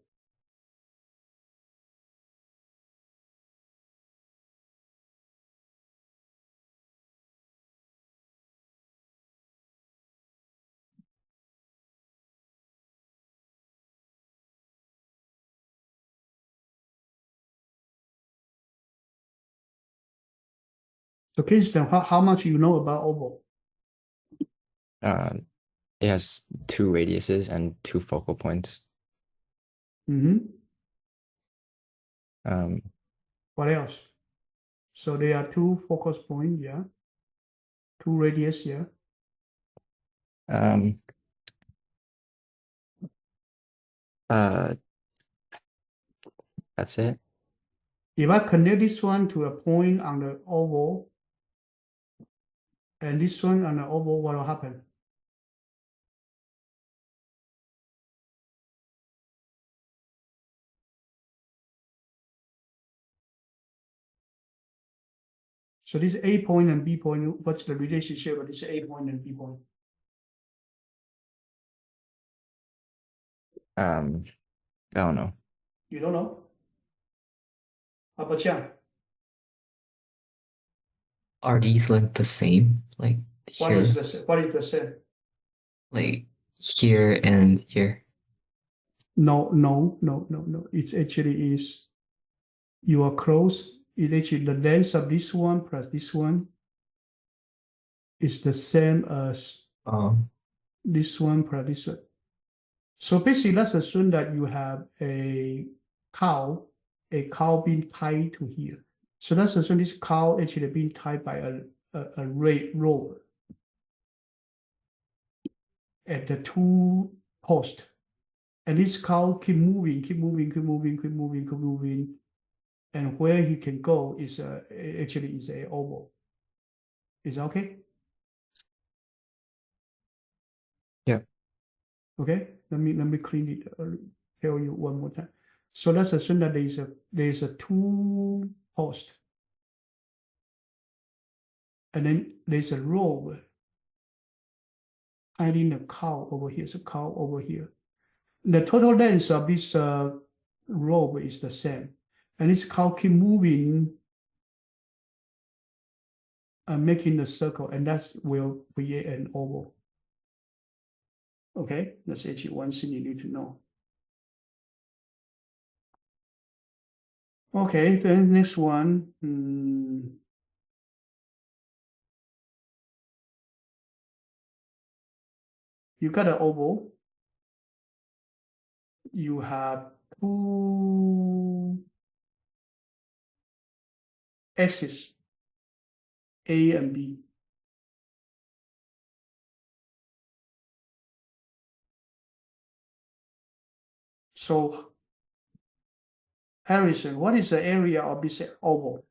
So Kingston, how much you know about oval? It has two radiuses and two focal points. Mm-hmm. Um, What else? So there are two focus points, yeah. Two radius, yeah. um, that's it. If I connect this one to a point on the oval, and this one on the oval, what will happen? So this A point and B point, what's the relationship of this A point and B point? I don't know. You don't know? Apa Are these like the same? Like what here, is the same? like here and here. No. It actually is, you are close. It actually, the length of this one plus this one is the same as Um, this one plus this one. So basically, let's assume that you have a cow being tied to here. So let's assume this cow actually being tied by a rope at the two posts. And this cow keep moving, keep moving, keep moving, keep moving, keep moving. And where he can go is actually is a oval. Is that okay? Yeah. Okay, let me clean it. Tell you one more time. So let's assume that there's a two post, and then there's a row hiding the cow over here. So cow over here. The total length of this row is the same, and this cow keep moving, making the circle, and that will create an oval. Okay, that's actually one thing you need to know. Okay, then next one. You got an oval. You have two axes, A and B. So, Harrison, what is the area of this oval?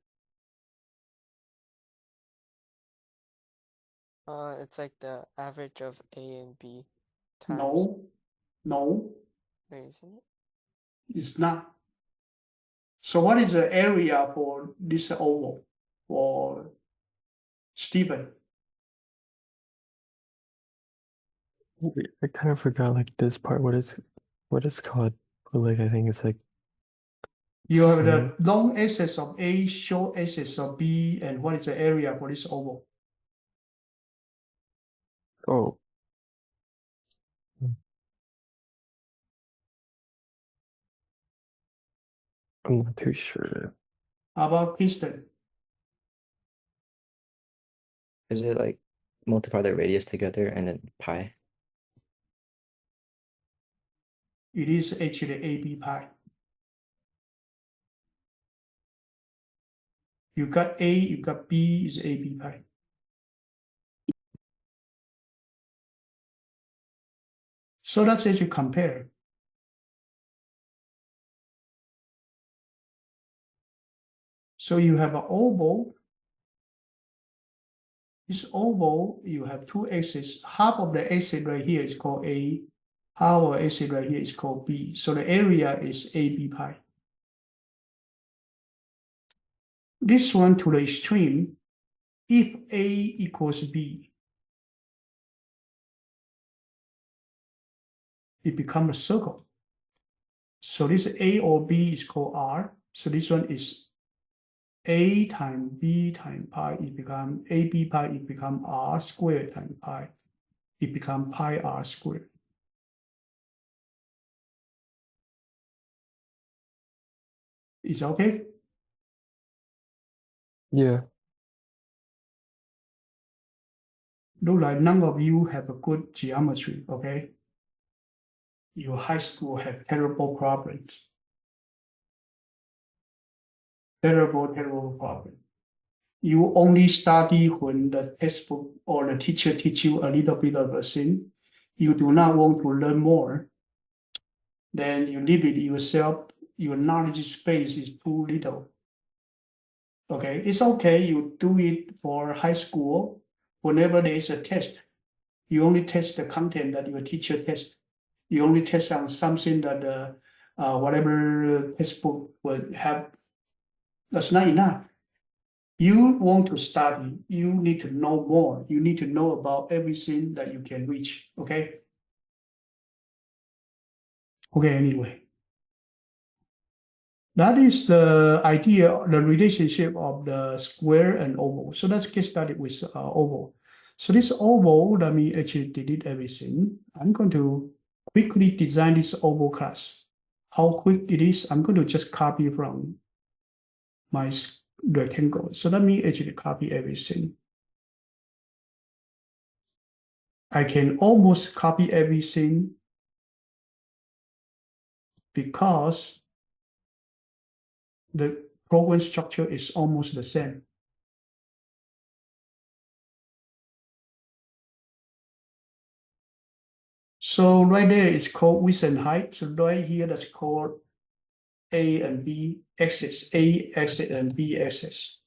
It's like the average of A and B times. No, Wait, isn't it? it's not. So what is the area for this oval for Stephen? I kind of forgot like this part. What it's called? But like I think it's like You have so- the long axis of A, short axis of B, and what is the area for this oval? oh. I'm not too sure. How about piston? Is it like multiply the radius together and then pi? It is actually AB pi. You got A, you got B is AB pi. So let's actually compare. So you have an oval. This oval, you have two axes. Half of the axis right here is called A. Half of the axis right here is called B. So the area is AB pi. This one to the extreme, if A equals B, it becomes a circle. So this A or B is called R. So this one is A times B times pi. It becomes AB pi. It becomes R squared times pi. It becomes pi R squared. Is that okay? Yeah. Look like none of you have a good geometry, okay? Your high school have terrible problems. Terrible problem. You only study when the textbook or the teacher teach you a little bit of a thing. You do not want to learn more. Then you leave it yourself. Your knowledge space is too little. Okay, it's okay. You do it for high school. Whenever there is a test, you only test the content that your teacher tests. You only test on something that whatever textbook would have. That's not enough. You want to study, you need to know more. You need to know about everything that you can reach. Okay. Okay, anyway. That is the idea, the relationship of the square and oval. So let's get started with oval. So this oval, let me actually delete everything. I'm going to quickly design this oval class. How quick it is, I'm going to just copy from my rectangle. So let me actually copy everything. I can almost copy everything because the program structure is almost the same. So right there is called width and height. So right here that's called A and B axis, A axis and B axis.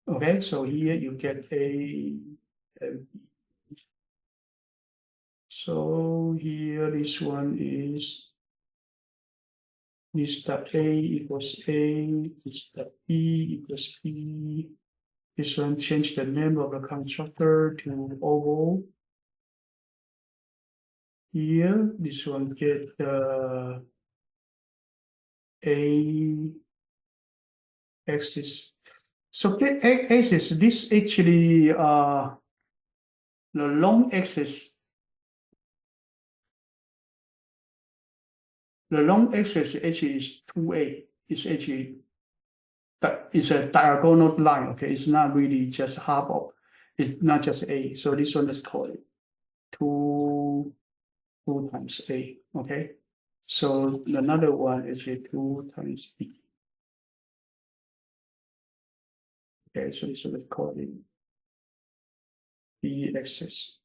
Okay, so here you get A and B. So here this one is this dot A equals A, this dot B equals B. This one change the name of the constructor to oval. Here, this one get A axis. So get axis, this actually the long axis. The long axis actually is 2A. It's actually it's a diagonal line. Okay, it's not really just half of. It's not just A. So this one is called 2 times A. Okay, so another one is 2 times B. Okay, so this one is called B axis.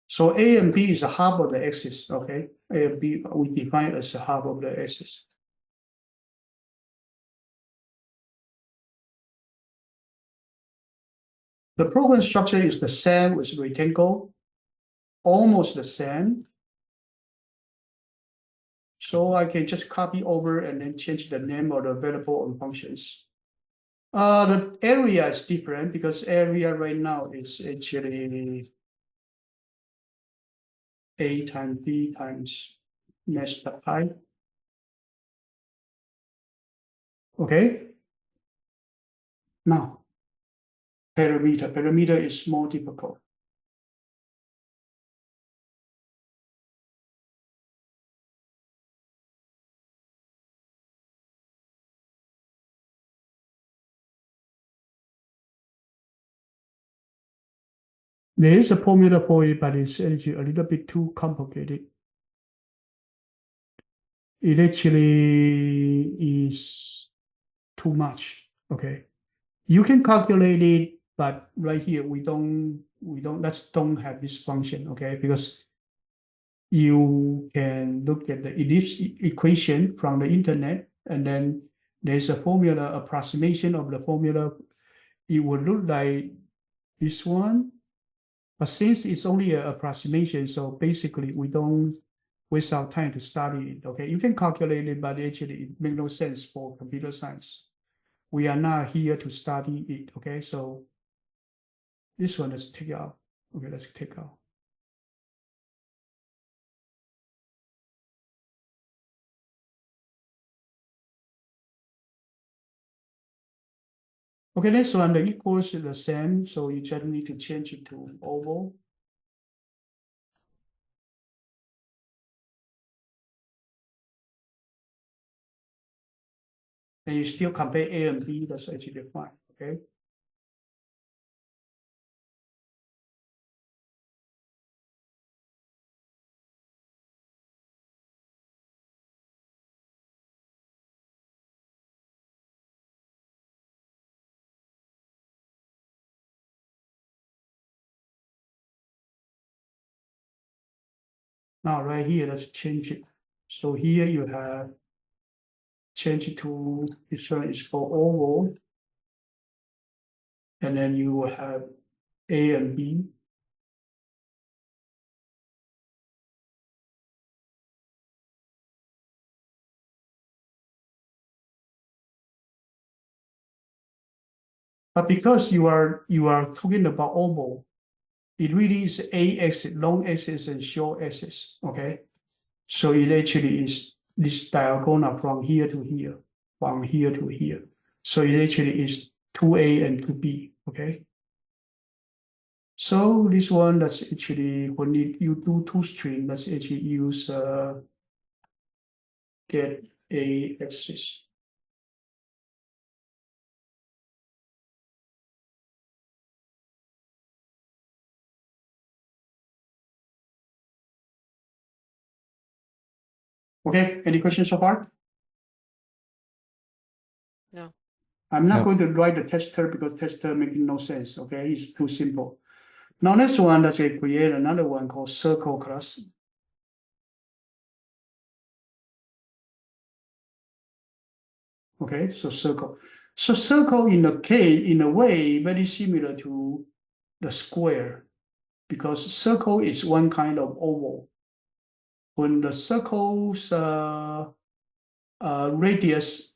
So A and B is a half of the axis, okay? A and B we define as a half of the axis. The program structure is the same with rectangle, almost the same. So I can just copy over and then change the name of the variable and functions. The area is different because area right now is actually A times B times mesh pi. Okay. Now, perimeter. Perimeter is more difficult. There is a formula for it, but it's actually a little bit too complicated. It actually is too much. Okay. You can calculate it, but right here we don't don't have this function, okay? Because you can look at the ellipse equation from the internet, and then there's a formula approximation of the formula. It would look like this one, but since it's only an approximation, so basically we don't waste our time to study it. Okay, you can calculate it, but actually it makes no sense for computer science. We are not here to study it. Okay, so this one let's take out. Okay, let's take out. Okay, next one, the equals is the same, so you just need to change it to oval. And you still compare A and B, that's actually fine, okay? Now right here, let's change it. So here you have change it to, this one is for oval. And then you will have A and B. But because you are talking about oval, it really is A axis, long axis and short axis, okay? So it actually is this diagonal from here to here, from here to here. So it actually is 2A and 2B, okay? So this one, that's actually when you do toString, let's actually use get a axis. Okay, any questions so far? No. I'm not No. going to write the tester because tester making no sense, okay? It's too simple. Now next one, let's say create another one called circle class. Okay, so circle. So circle in a way, very similar to the square, because circle is one kind of oval. When the circle's radius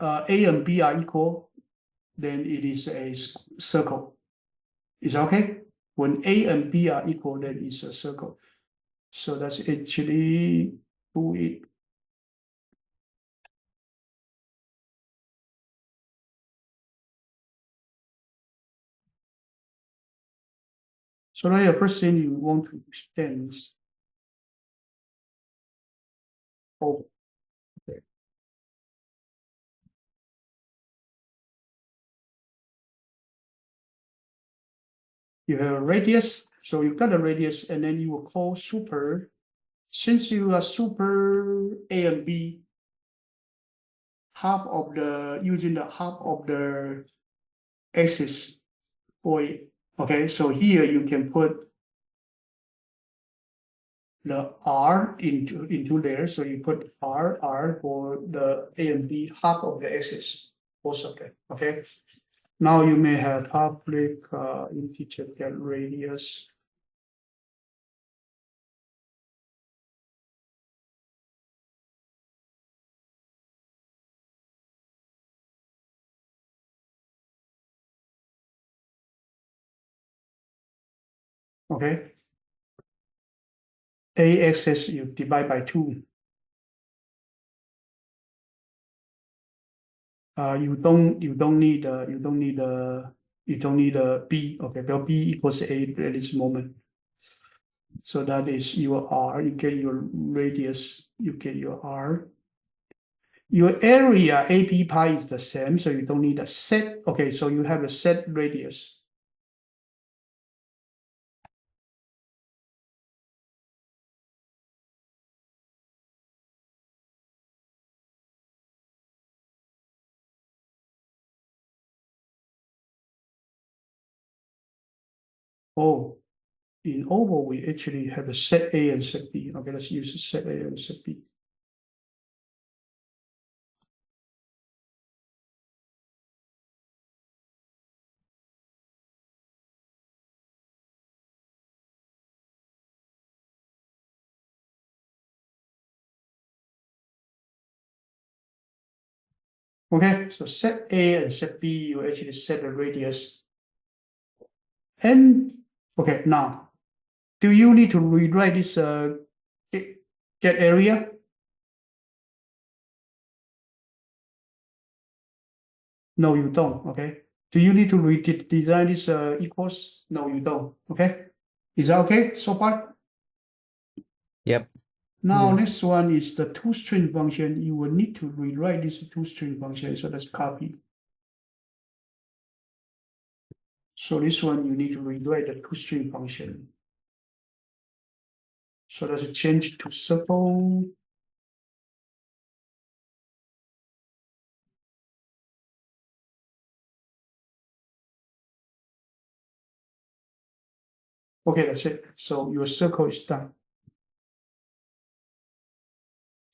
A and B are equal, then it is a circle. Is that okay? When A and B are equal, then it's a circle. So that's actually do it. So now the first thing you want to extend is oval. Okay. You have a radius, so you've got a radius, and then you will call super. Since you are super A and B, using the half of the axis for it. Okay, so here you can put the R into there. So you put R for the A and B, half of the axis, both of them. Okay. Now you may have public integer get radius. Okay. A axis you divide by 2. You don't need a B. Okay, well B equals A at this moment. So that is your R. You get your radius. You get your R. Your area AP pi is the same, so you don't need a set. Okay, so you have a set radius. Oh, in oval, we actually have a set A and set B. Okay, let's use set A and set B. Okay, so set A and set B, you actually set the radius. And okay, now, do you need to rewrite this get area? No, you don't. Okay. Do you need to redesign this equals? No, you don't. Okay. Is that okay so far? Yep. Now, Yeah. next one is the toString function. You will need to rewrite this toString function. So let's copy. So this one, you need to rewrite the toString function. So let's change to circle. Okay, that's it. So your circle is done.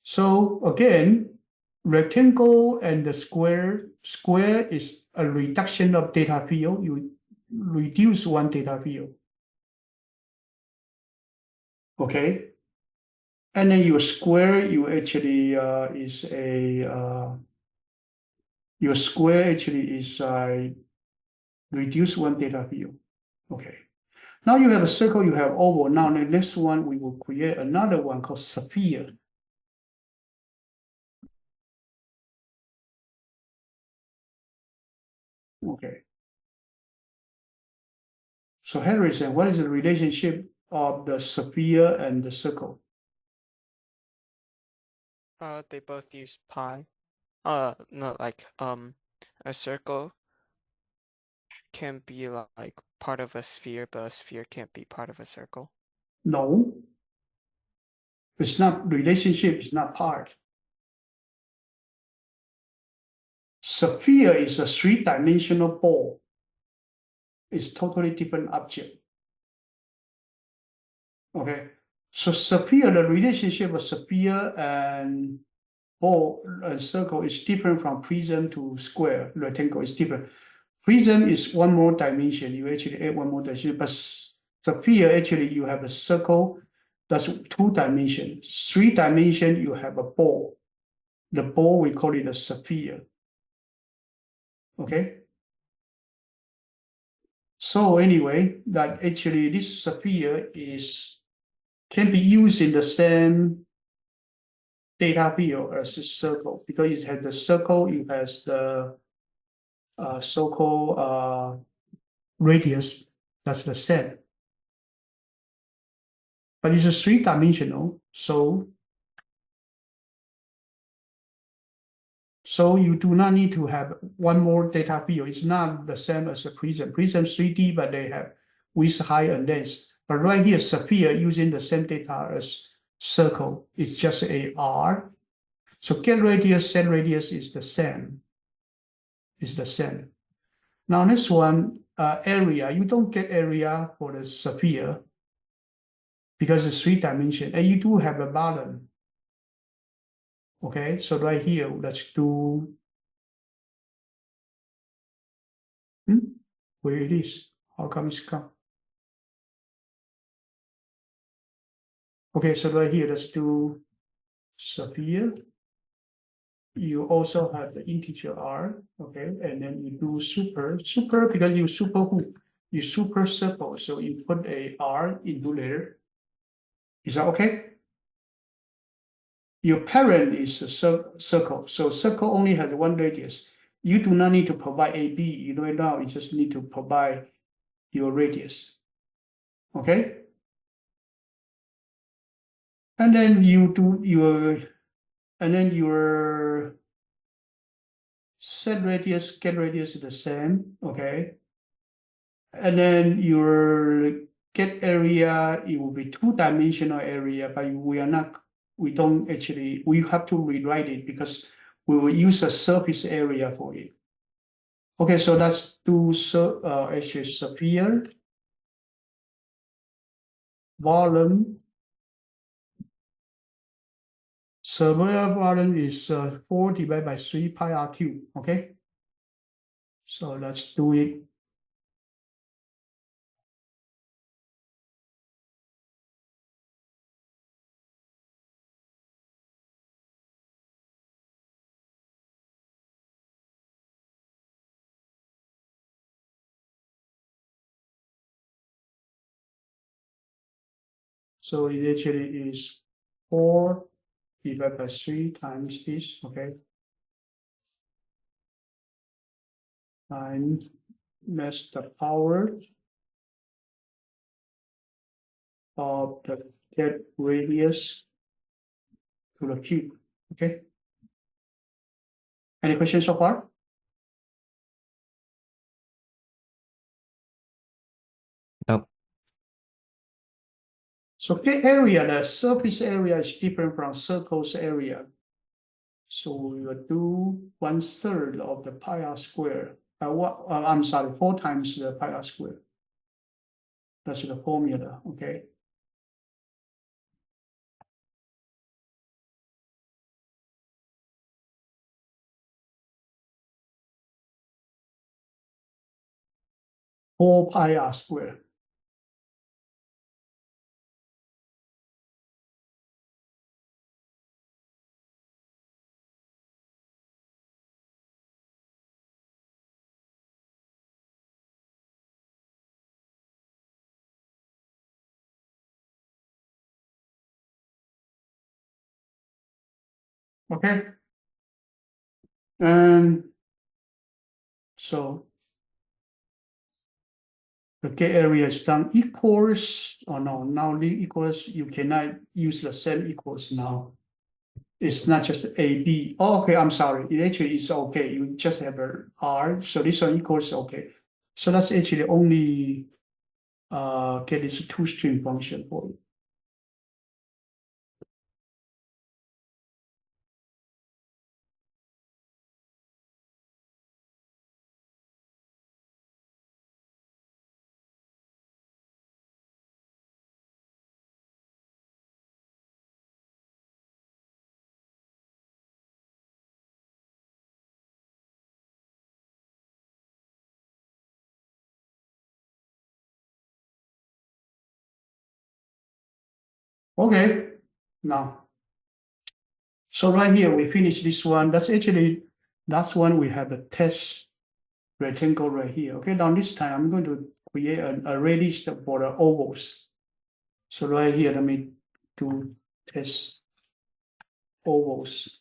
So again, rectangle and the square is a reduction of data field. You reduce one data field. Okay. And then your square, you actually is a your square actually is reduce one data field. Okay. Now you have a circle, you have oval. Now the next one, we will create another one called sphere. Okay. So Harrison, what is the relationship of the sphere and the circle? They both use pi. No, like a circle can be like part of a sphere, but a sphere can't be part of a circle. No, it's not relationship, it's not part. Sphere is a three-dimensional ball. It's totally different object. Okay, so sphere, the relationship of sphere and ball and circle is different from prism to square, rectangle is different. Prism is one more dimension, you actually add one more dimension, but sphere actually you have a circle, that's two dimensions. Three dimension, you have a ball. The ball, we call it a sphere. Okay. So anyway, that actually this sphere can be used in the same data field as a circle because it has the circle, it has the so-called radius, that's the same. But it's a three-dimensional, so you do not need to have one more data field. It's not the same as a prism. Prism 3D, but they have width, height, and length. But right here, sphere using the same data as circle, it's just a R. So get radius, set radius is the same. Is the same. Now next one, area. You don't get area for the sphere because it's three dimension, and you do have a bottom. Okay, so right here, let's do where it is. How come it's come? Okay, so right here, let's do sphere. You also have the integer r, okay, and then you do super because you super who? You super circle, so you put a r into there. Is that okay? Your parent is a circle, so circle only has one radius. You do not need to provide AB. You know, now you just need to provide your radius. Okay? And then you do your, and then your set radius, get radius is the same, okay? And then your get area, it will be two-dimensional area, but we don't actually, we have to rewrite it because we will use a surface area for it. Okay, so let's do actually sphere, volume. Sphere volume is 4 divided by 3 pi r cube, okay? So let's do it. So it actually is 4 divided by 3 times this, okay? And that's the power of the get radius to the cube, okay? Any questions so far? Nope. So get area, the surface area is different from circle's area. So we will do 1/3 of the pi r square. I'm sorry, 4 times the pi r square. That's the formula, okay? Four pi r square. Okay. And so the get area is done equals, or no, now the equals, you cannot use the same equals now. It's not just A, B. Oh, okay, I'm sorry. It actually is okay. You just have a R, so this one equals okay. So that's actually only get this two-string function for you. Okay, now. So right here, we finish this one. That's when we have the test rectangle right here. Okay, now this time I'm going to create an array list for the ovals. So right here, let me do test ovals.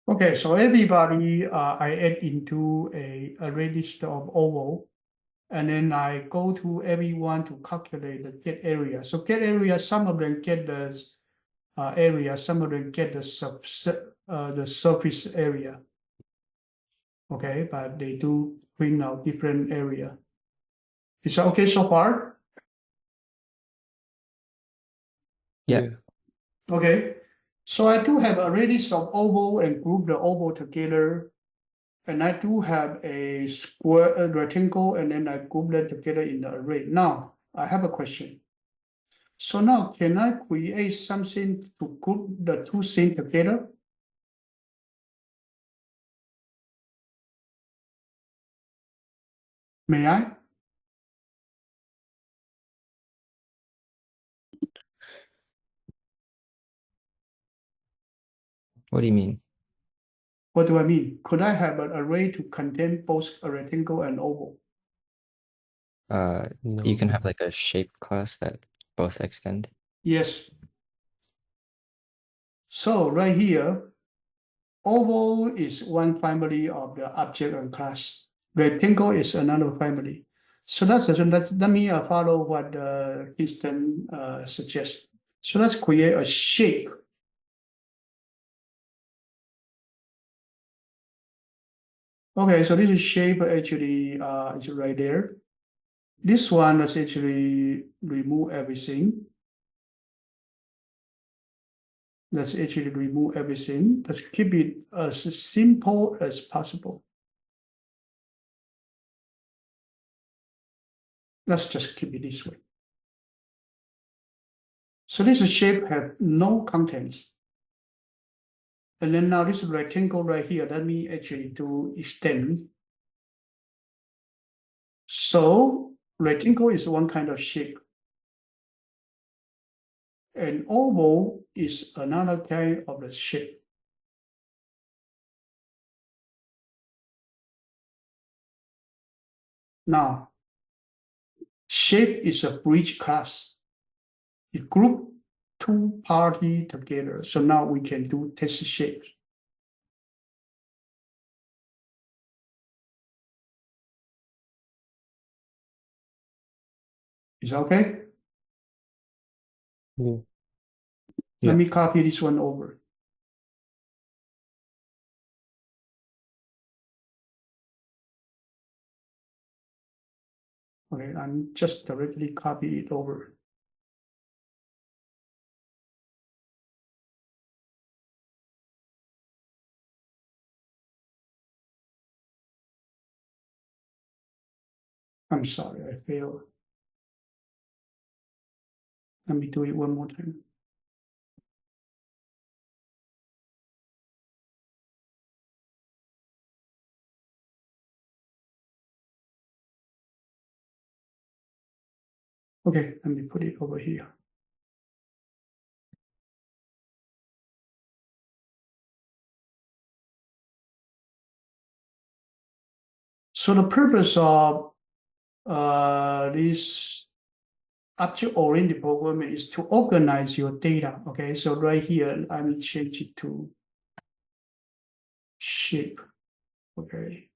Okay, so everybody, I add into a array list of oval, and then I go to everyone to calculate the get area. So get area, some of them get the area, some of them get the surface area. Okay, but they do bring out different area. Is that okay so far? Yeah. Okay, so I do have a radius of oval and group the oval together. And I do have a square, a rectangle, and then I group them together in the array. Now, I have a question. So now, can I create something to group the two things together? May I? What do you mean? What do I mean? Could I have an array to contain both a rectangle and oval? You can No. have like a shape class that both extend. Yes. So right here, oval is one family of the object and class. Rectangle is another family. So let me follow what Kingston suggests. So let's create a shape. Okay, so this is shape actually is right there. This one is actually remove everything. Let's actually remove everything. Let's keep it as simple as possible. Let's just keep it this way. So this shape have no contents. And then now this rectangle right here, let me actually do extend. So rectangle is one kind of shape. And oval is another kind of the shape. Now, shape is a bridge class. It group two parties together. So now we can do test shapes. Is that okay? Yeah. Let me copy this one over. Okay, I'm just directly copy it over. I'm sorry, I failed. Let me do it one more time. Okay, let me put it over here. So the purpose of this object-oriented programming is to organize your data. Okay, so right here, I will change it to shape. Okay.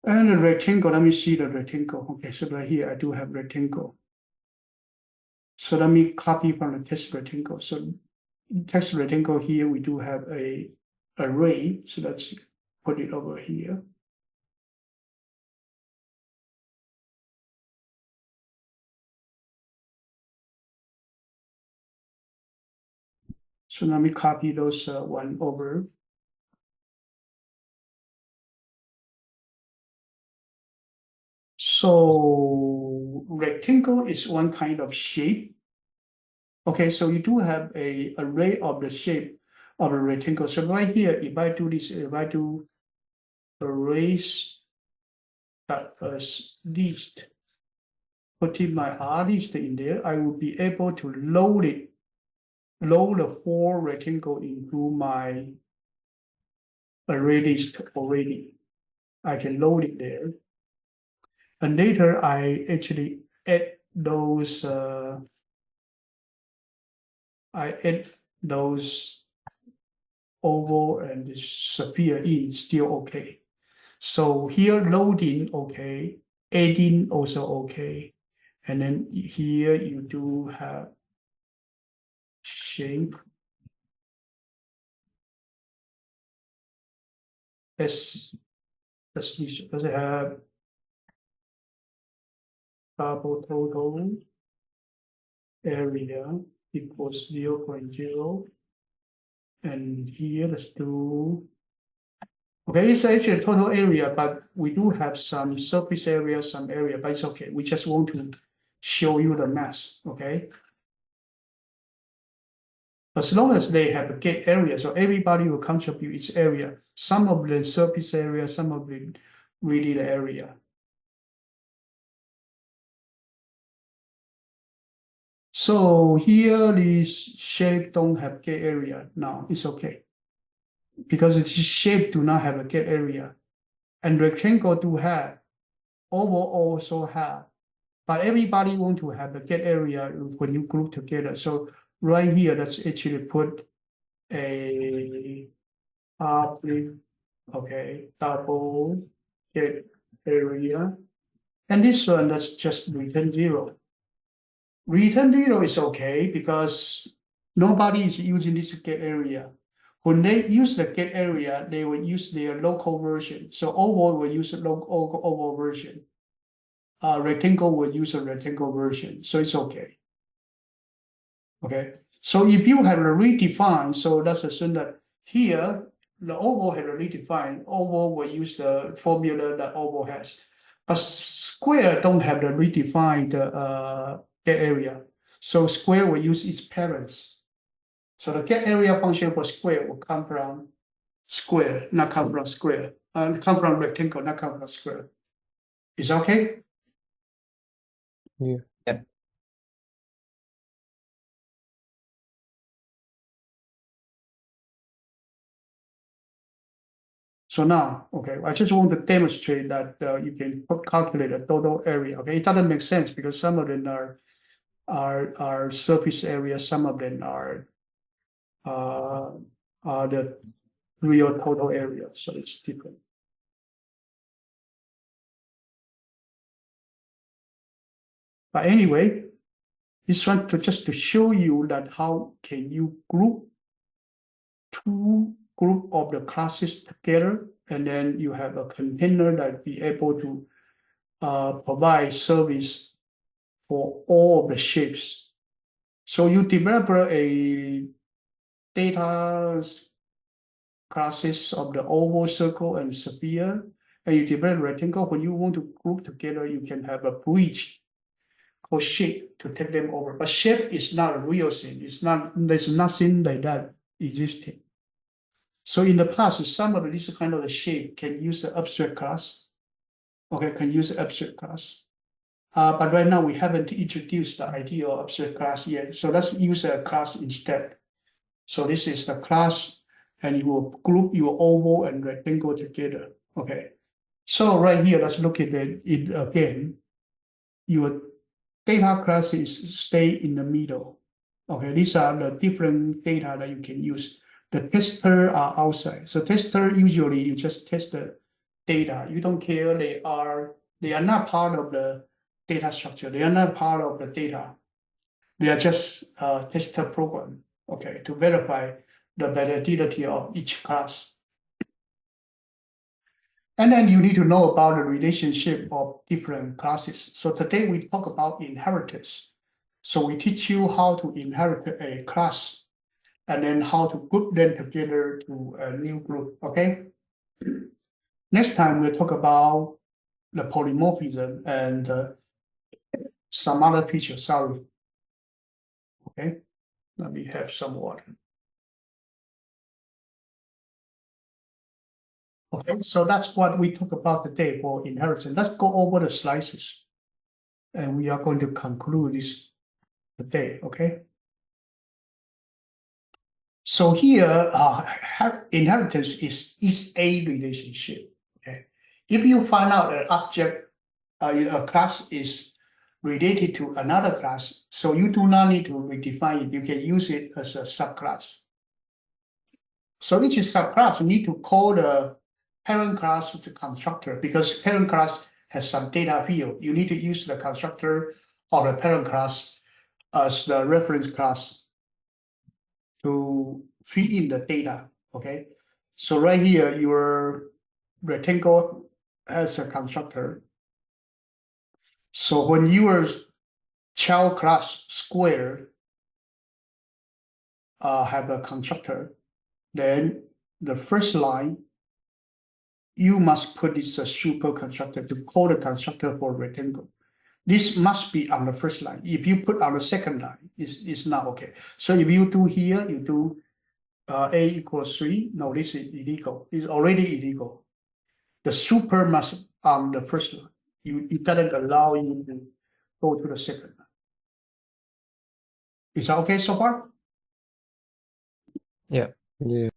And the rectangle, let me see the rectangle. Okay, so right here, I do have rectangle. So let me copy from the test rectangle. So text rectangle here, we do have a array. So let's put it over here. So let me copy those one over. So rectangle is one kind of shape. Okay, so you do have a array of the shape of a rectangle. So right here, if I do this, if I do arrays as list, putting my R list in there, I will be able to load the four rectangle into my array list already. I can load it there. And later I actually add those oval and the sphere in still okay. So here loading okay, adding also okay. And then here you do have shape as this does it have double total area equals 0.0. And here let's do, okay, it's actually a total area, but we do have some surface area, some area, but it's okay. We just want to show you the mass, okay? As long as they have a gate area, so everybody will contribute its area. Some of the surface area, some of the really the area. So here this shape don't have gate area. No, it's okay. Because its shape do not have a gate area. And rectangle do have, oval also have. But everybody want to have a gate area when you group together. So right here, let's actually put a public, okay, double gate area. And this one, let's just return 0. Return 0 is okay because nobody is using this gate area. When they use the gate area, they will use their local version. So oval will use the local oval version. rectangle will use a rectangle version, so it's okay. Okay, so if you have a redefined, so let's assume that here the oval has a redefined, oval will use the formula that oval has, but square don't have the redefined get area, so square will use its parents. So the get area function for square will come from square, not come from square, come from rectangle, not come from square. Is that okay? Yeah. So now, okay, I just want to demonstrate that you can calculate the total area. Okay, it doesn't make sense because some of them are surface area, some of them are the real total area, so it's different. But anyway, this one just to show you that how can you group two group of the classes together, and then you have a container that be able to provide service for all of the shapes. So you develop a data classes of the oval, circle, and sphere, and you develop rectangle. When you want to group together, you can have a bridge called shape to take them over. But shape is not a real thing. It's not. There's nothing like that existing. So in the past, some of this kind of the shape can use the abstract class. Okay, can use the abstract class. But right now we haven't introduced the idea of abstract class yet. So let's use a class instead. So this is the class, and you will group your oval and rectangle together. Okay. So right here, let's look at it again. Your data classes stay in the middle. Okay, these are the different data that you can use. The tester are outside. So tester usually you just test the data. You don't care they are not part of the data structure. They are not part of the data. They are just a tester program, okay, to verify the validity of each class. And then you need to know about the relationship of different classes. So today we talk about inheritance. So we teach you how to inherit a class and then how to group them together to a new group, okay? Next time we'll talk about the polymorphism and some other features, sorry. Okay, let me have some water. Okay, so that's what we talk about today for inheritance. Let's go over the slices. And we are going to conclude this today, okay? So here, inheritance is a relationship, okay? If you find out an object, a class is related to another class, so you do not need to redefine it. You can use it as a subclass. So each subclass need to call the parent class as a constructor because parent class has some data field. You need to use the constructor of the parent class as the reference class to feed in the data, okay? So right here, your rectangle has a constructor. So when your child class square have a constructor, then the first line, you must put this super constructor to call the constructor for rectangle. This must be on the first line. If you put on the second line, it's not okay. So if you do here, you do a equals 3. No, this is illegal. It's already illegal. The super must on the first line. It doesn't allow you to go to the second line. Is that okay so far? Yeah. Yeah.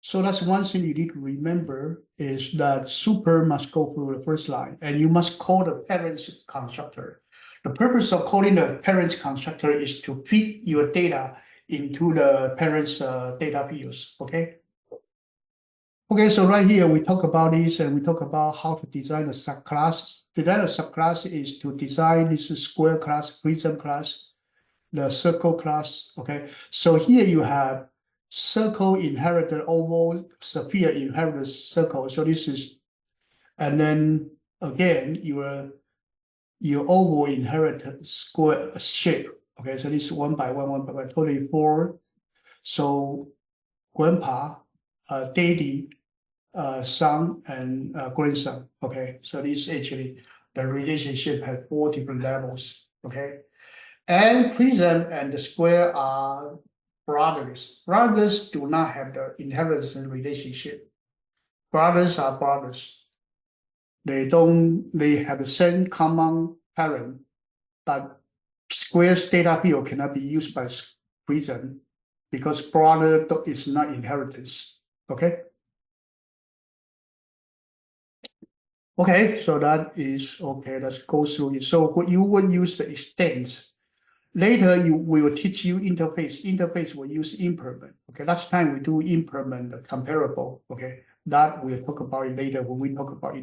So that's one thing you need to remember is that super must go through the first line and you must call the parents constructor. The purpose of calling the parents constructor is to feed your data into the parents data fields, okay? Okay, so right here we talk about this and we talk about how to design a subclass. Design a subclass is to design this square class, prism class, the circle class, okay? So here you have circle inherited oval, sphere inherited circle. So this is, and then again, your you all will inherit a square shape. Okay, so this 1 by 1, totally 4. So grandpa, daddy, son, and grandson. Okay, so this actually the relationship has 4 different levels. Okay, and prism and the square are brothers. Brothers do not have the inheritance relationship. Brothers are brothers. They have the same common parent, but square's data field cannot be used by prism because brother is not inheritance. Okay. Okay, so that is okay. Let's go through it. So you will use the extents. Later, we will teach you interface. Interface will use implement. Okay, last time we do implement the comparable. Okay, that we'll talk about it later when we talk about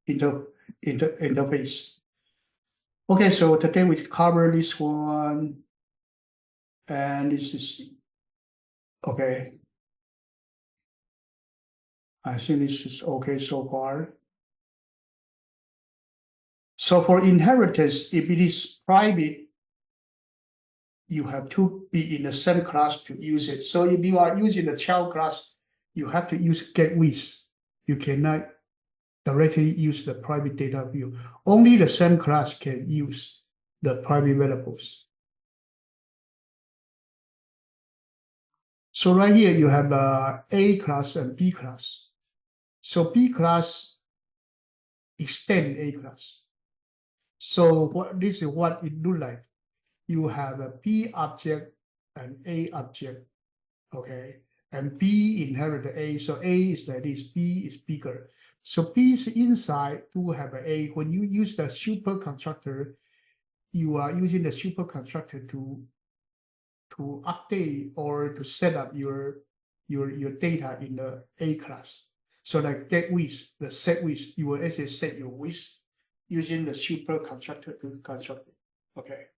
interface. Okay, so today we cover this one, and this is okay. I think this is okay so far. So for inheritance, if it is private, you have to be in the same class to use it. So if you are using the child class, you have to use get with. You cannot directly use the private data view. Only the same class can use the private variables. So right here you have A class and B class. So B class extend A class. So this is what it look like. You have a B object and A object, okay? And B inherit A, so A is like this, B is bigger. So B's inside do have an A. When you use the super constructor, you are using the super constructor to update or to set up your data in the A class. So like get width, the set width, you will actually set your width using the super constructor to construct it. Okay.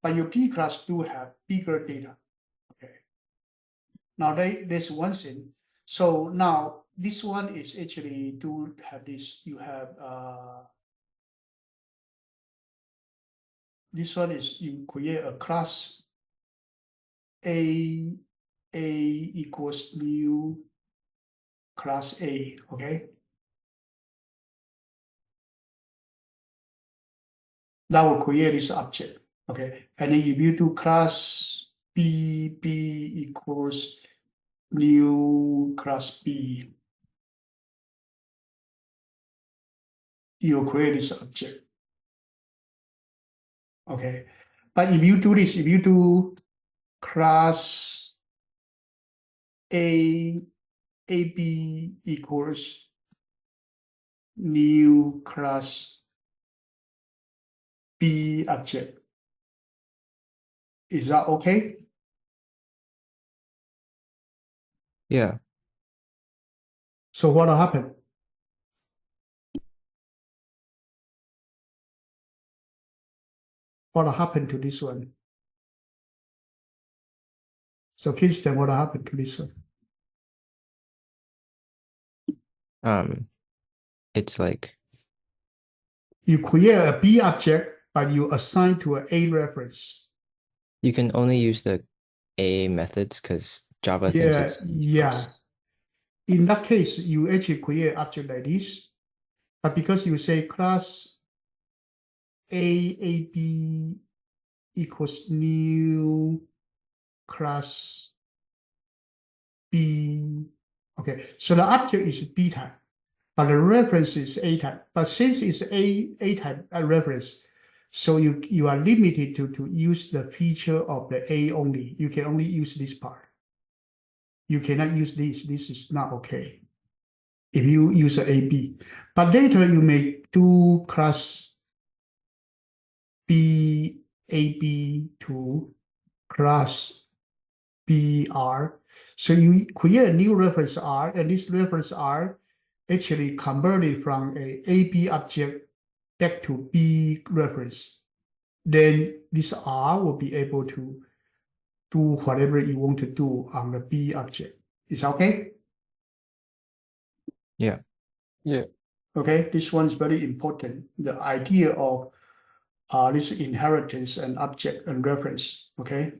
But your B class do have bigger data. Okay. Now there's one thing. So now this one is actually to have this. You have this one is you create a class A equals new class A. Okay. That will create this object. Okay. And then if you do class B equals new class B, you create this object. Okay. But if you do this, if you do class AB equals new class B object, is that okay? Yeah. So what will happen? What will happen to this one? So Kingston, what will happen to this one? It's like You create a B object, but you assign to an A reference. you can only use the A methods because Java thinks it's Yeah. In that case, you actually create object like this, but because you say class AB equals new class B. Okay, so the object is B type, but the reference is A type. But since it's A type reference, so you are limited to use the feature of the A only. You can only use this part. You cannot use this. This is not okay if you use an AB. But later you may do class B AB to class BR. So you create a new reference R, and this reference R actually converted from a AB object back to B reference. Then this R will be able to do whatever you want to do on the B object. Is that okay? Yeah. Yeah. Okay, this one is very important. The idea of this inheritance and object and reference, okay?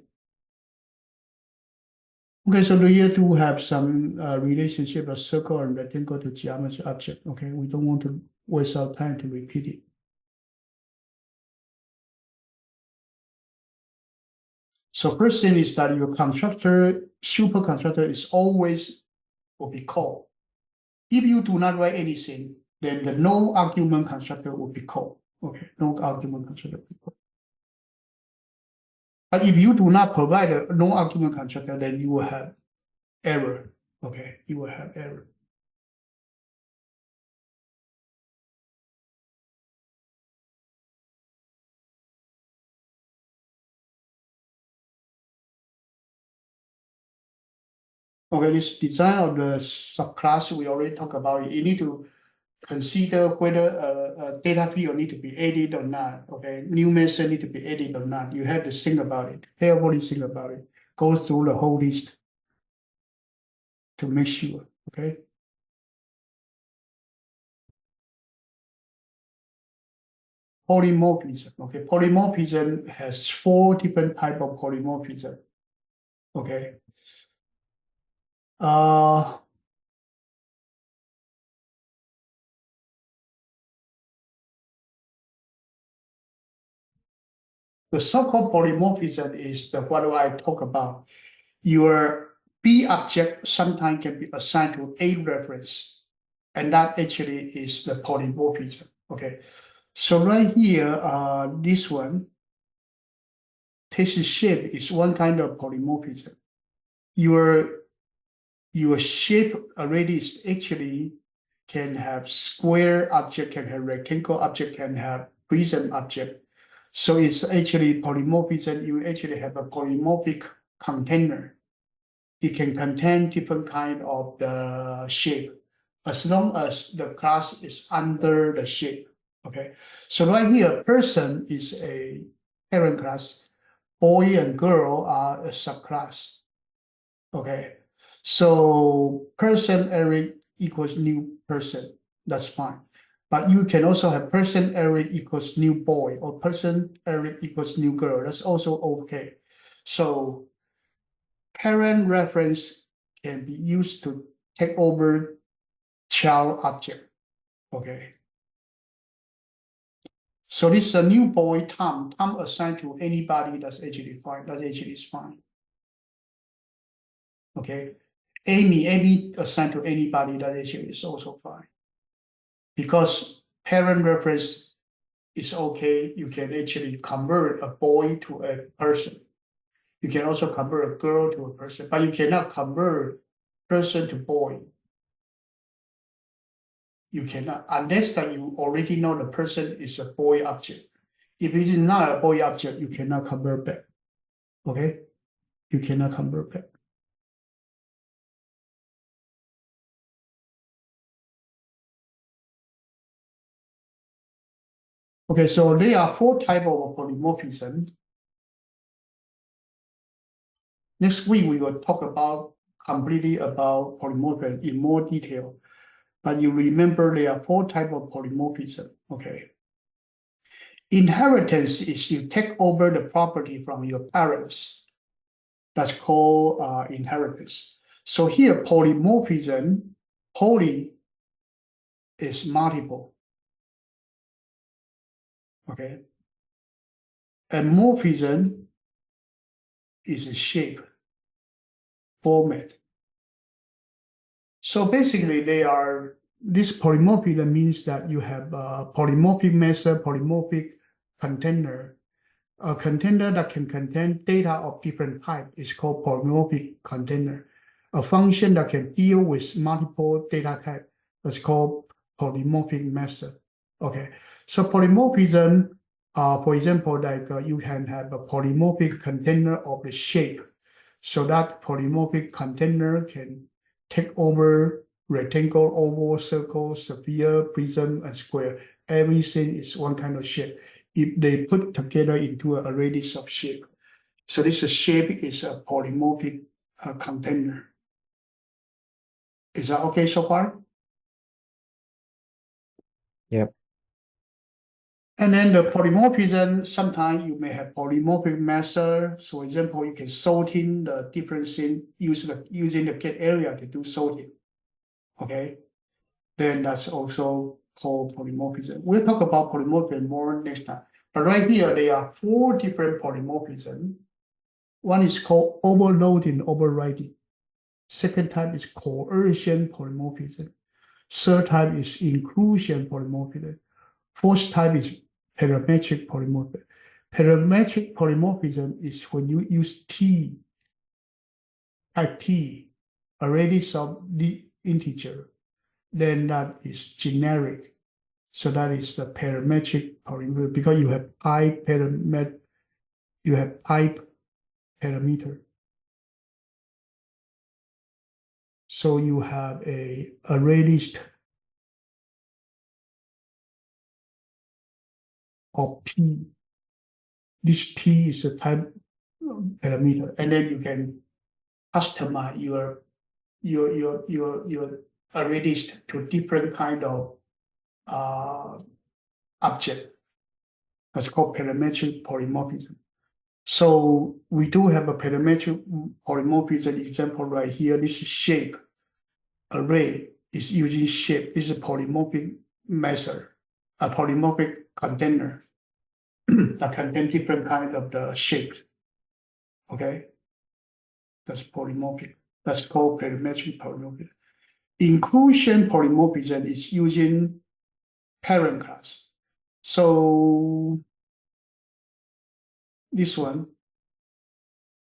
Okay, so here to have some relationship of circle and rectangle to geometry object, okay? We don't want to waste our time to repeat it. So first thing is that your constructor, superconstructor is always will be called. If you do not write anything, then the no argument constructor will be called. Okay, no argument constructor will be called. But if you do not provide a no argument constructor, then you will have error. Okay, you will have error. Okay, this design of the subclass, we already talked about it. You need to consider whether a data field need to be added or not. Okay, new method need to be added or not. You have to think about it, carefully think about it. Go through the whole list to make sure. Okay. Polymorphism. Okay, polymorphism has 4 different type of polymorphism. Okay. The so-called polymorphism is what I talk about. Your B object sometimes can be assigned to A reference, and that actually is the polymorphism. Okay, so right here, this one, test shape is one kind of polymorphism. Your shape already is actually can have square object, can have rectangle object, can have prism object. So it's actually polymorphism. You actually have a polymorphic container. It can contain different kind of the shape as long as the class is under the shape. Okay, so right here, person is a parent class, boy and girl are a subclass. Okay, so person array equals new person, that's fine. But you can also have person array equals new boy or person array equals new girl, that's also okay. So parent reference can be used to take over child object, okay. So this is a new boy, Tom assigned to anybody, that's actually fine, that actually is fine. Okay, Amy assigned to anybody, that actually is also fine. Because parent reference is okay, you can actually convert a boy to a person. You can also convert a girl to a person, but you cannot convert person to boy. You cannot, unless that you already know the person is a boy object. If it is not a boy object, you cannot convert back. Okay, you cannot convert back. Okay, so there are 4 types of polymorphism. Next week, we will talk about completely about polymorphism in more detail. But you remember there are 4 types of polymorphism, okay? Inheritance is you take over the property from your parents. That's called inheritance. So here, polymorphism, poly is multiple, okay? And morphism is a shape, format. So basically, this polymorphism means that you have a polymorphic method, polymorphic container. A container that can contain data of different type is called polymorphic container. A function that can deal with multiple data type is called polymorphic method. Okay, so polymorphism, for example, like you can have a polymorphic container of the shape. So that polymorphic container can take over rectangle, oval, circle, sphere, prism, and square. Everything is one kind of shape. If they put together into an array of shape. So this shape is a polymorphic container. Is that okay so far? Yep. And then the polymorphism, sometimes you may have polymorphic method. So, for example, you can sort in the different thing using the get area to do sorting. Okay, then that's also called polymorphism. We'll talk about polymorphism more next time. But right here, there are 4 different polymorphisms. One is called overloading, overriding. Second type is coercion polymorphism. Third type is inclusion polymorphism. Fourth type is parametric polymorphism. Parametric polymorphism is when you use T, type T, a radius of the integer, then that is generic. So that is the parametric polymorphism because you have type parameter. So you have a array list of P. This T is a type parameter, and then you can customize your array list to different kind of object. That's called parametric polymorphism. So we do have a parametric polymorphism example right here. This is shape. Array is using shape. This is a polymorphic method, a polymorphic container that contain different kind of the shapes. Okay, that's polymorphic. That's called parametric polymorphism. Inclusion polymorphism is using parent class. So this one,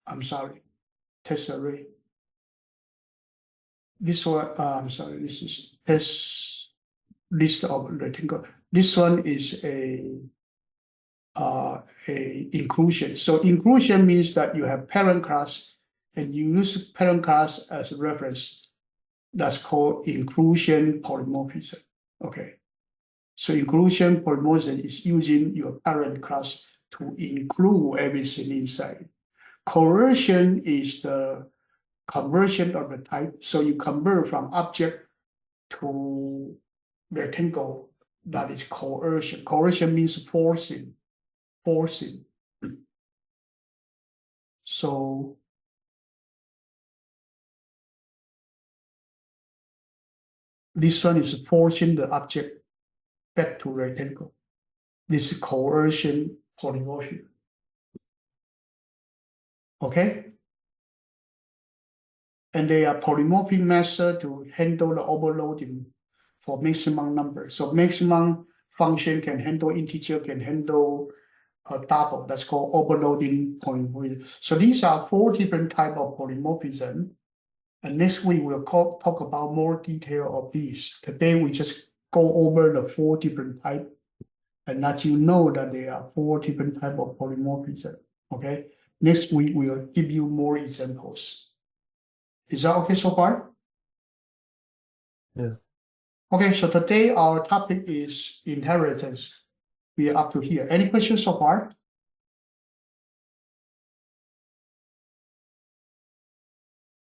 I'm sorry, test array. This one, I'm sorry, this is test list of rectangle. This one is a inclusion. So inclusion means that you have parent class and you use parent class as a reference. That's called inclusion polymorphism. Okay. So inclusion polymorphism is using your parent class to include everything inside. Coercion is the conversion of the type. So you convert from object to rectangle. That is coercion. Coercion means forcing. So this one is forcing the object back to rectangle. This is coercion polymorphism. Okay? And they are polymorphic method to handle the overloading for maximum number. So maximum function can handle integer, can handle a double. That's called overloading polymorphism. So these are 4 different types of polymorphism. And next week we'll talk about more detail of these. Today we just go over the 4 different types and let you know that there are 4 different types of polymorphism. Okay. Next week we'll give you more examples. Is that okay so far? Yeah. Okay, so today our topic is inheritance. We are up to here. Any questions so far?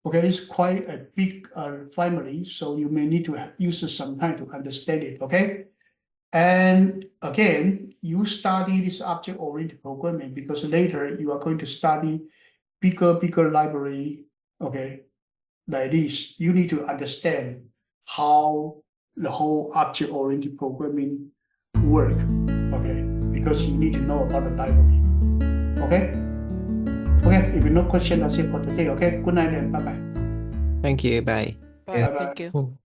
Okay, it's quite a big family, so you may need to use some time to understand it, okay? And again, you study this object-oriented programming because later you are going to study bigger library, okay? Like this, you need to understand how the whole object-oriented programming work, okay? Because you need to know about the library, okay? Okay, if you no question, that's it for today, okay? Good night and bye-bye. Thank you. Bye. Bye. Yeah. Thank you. Cool.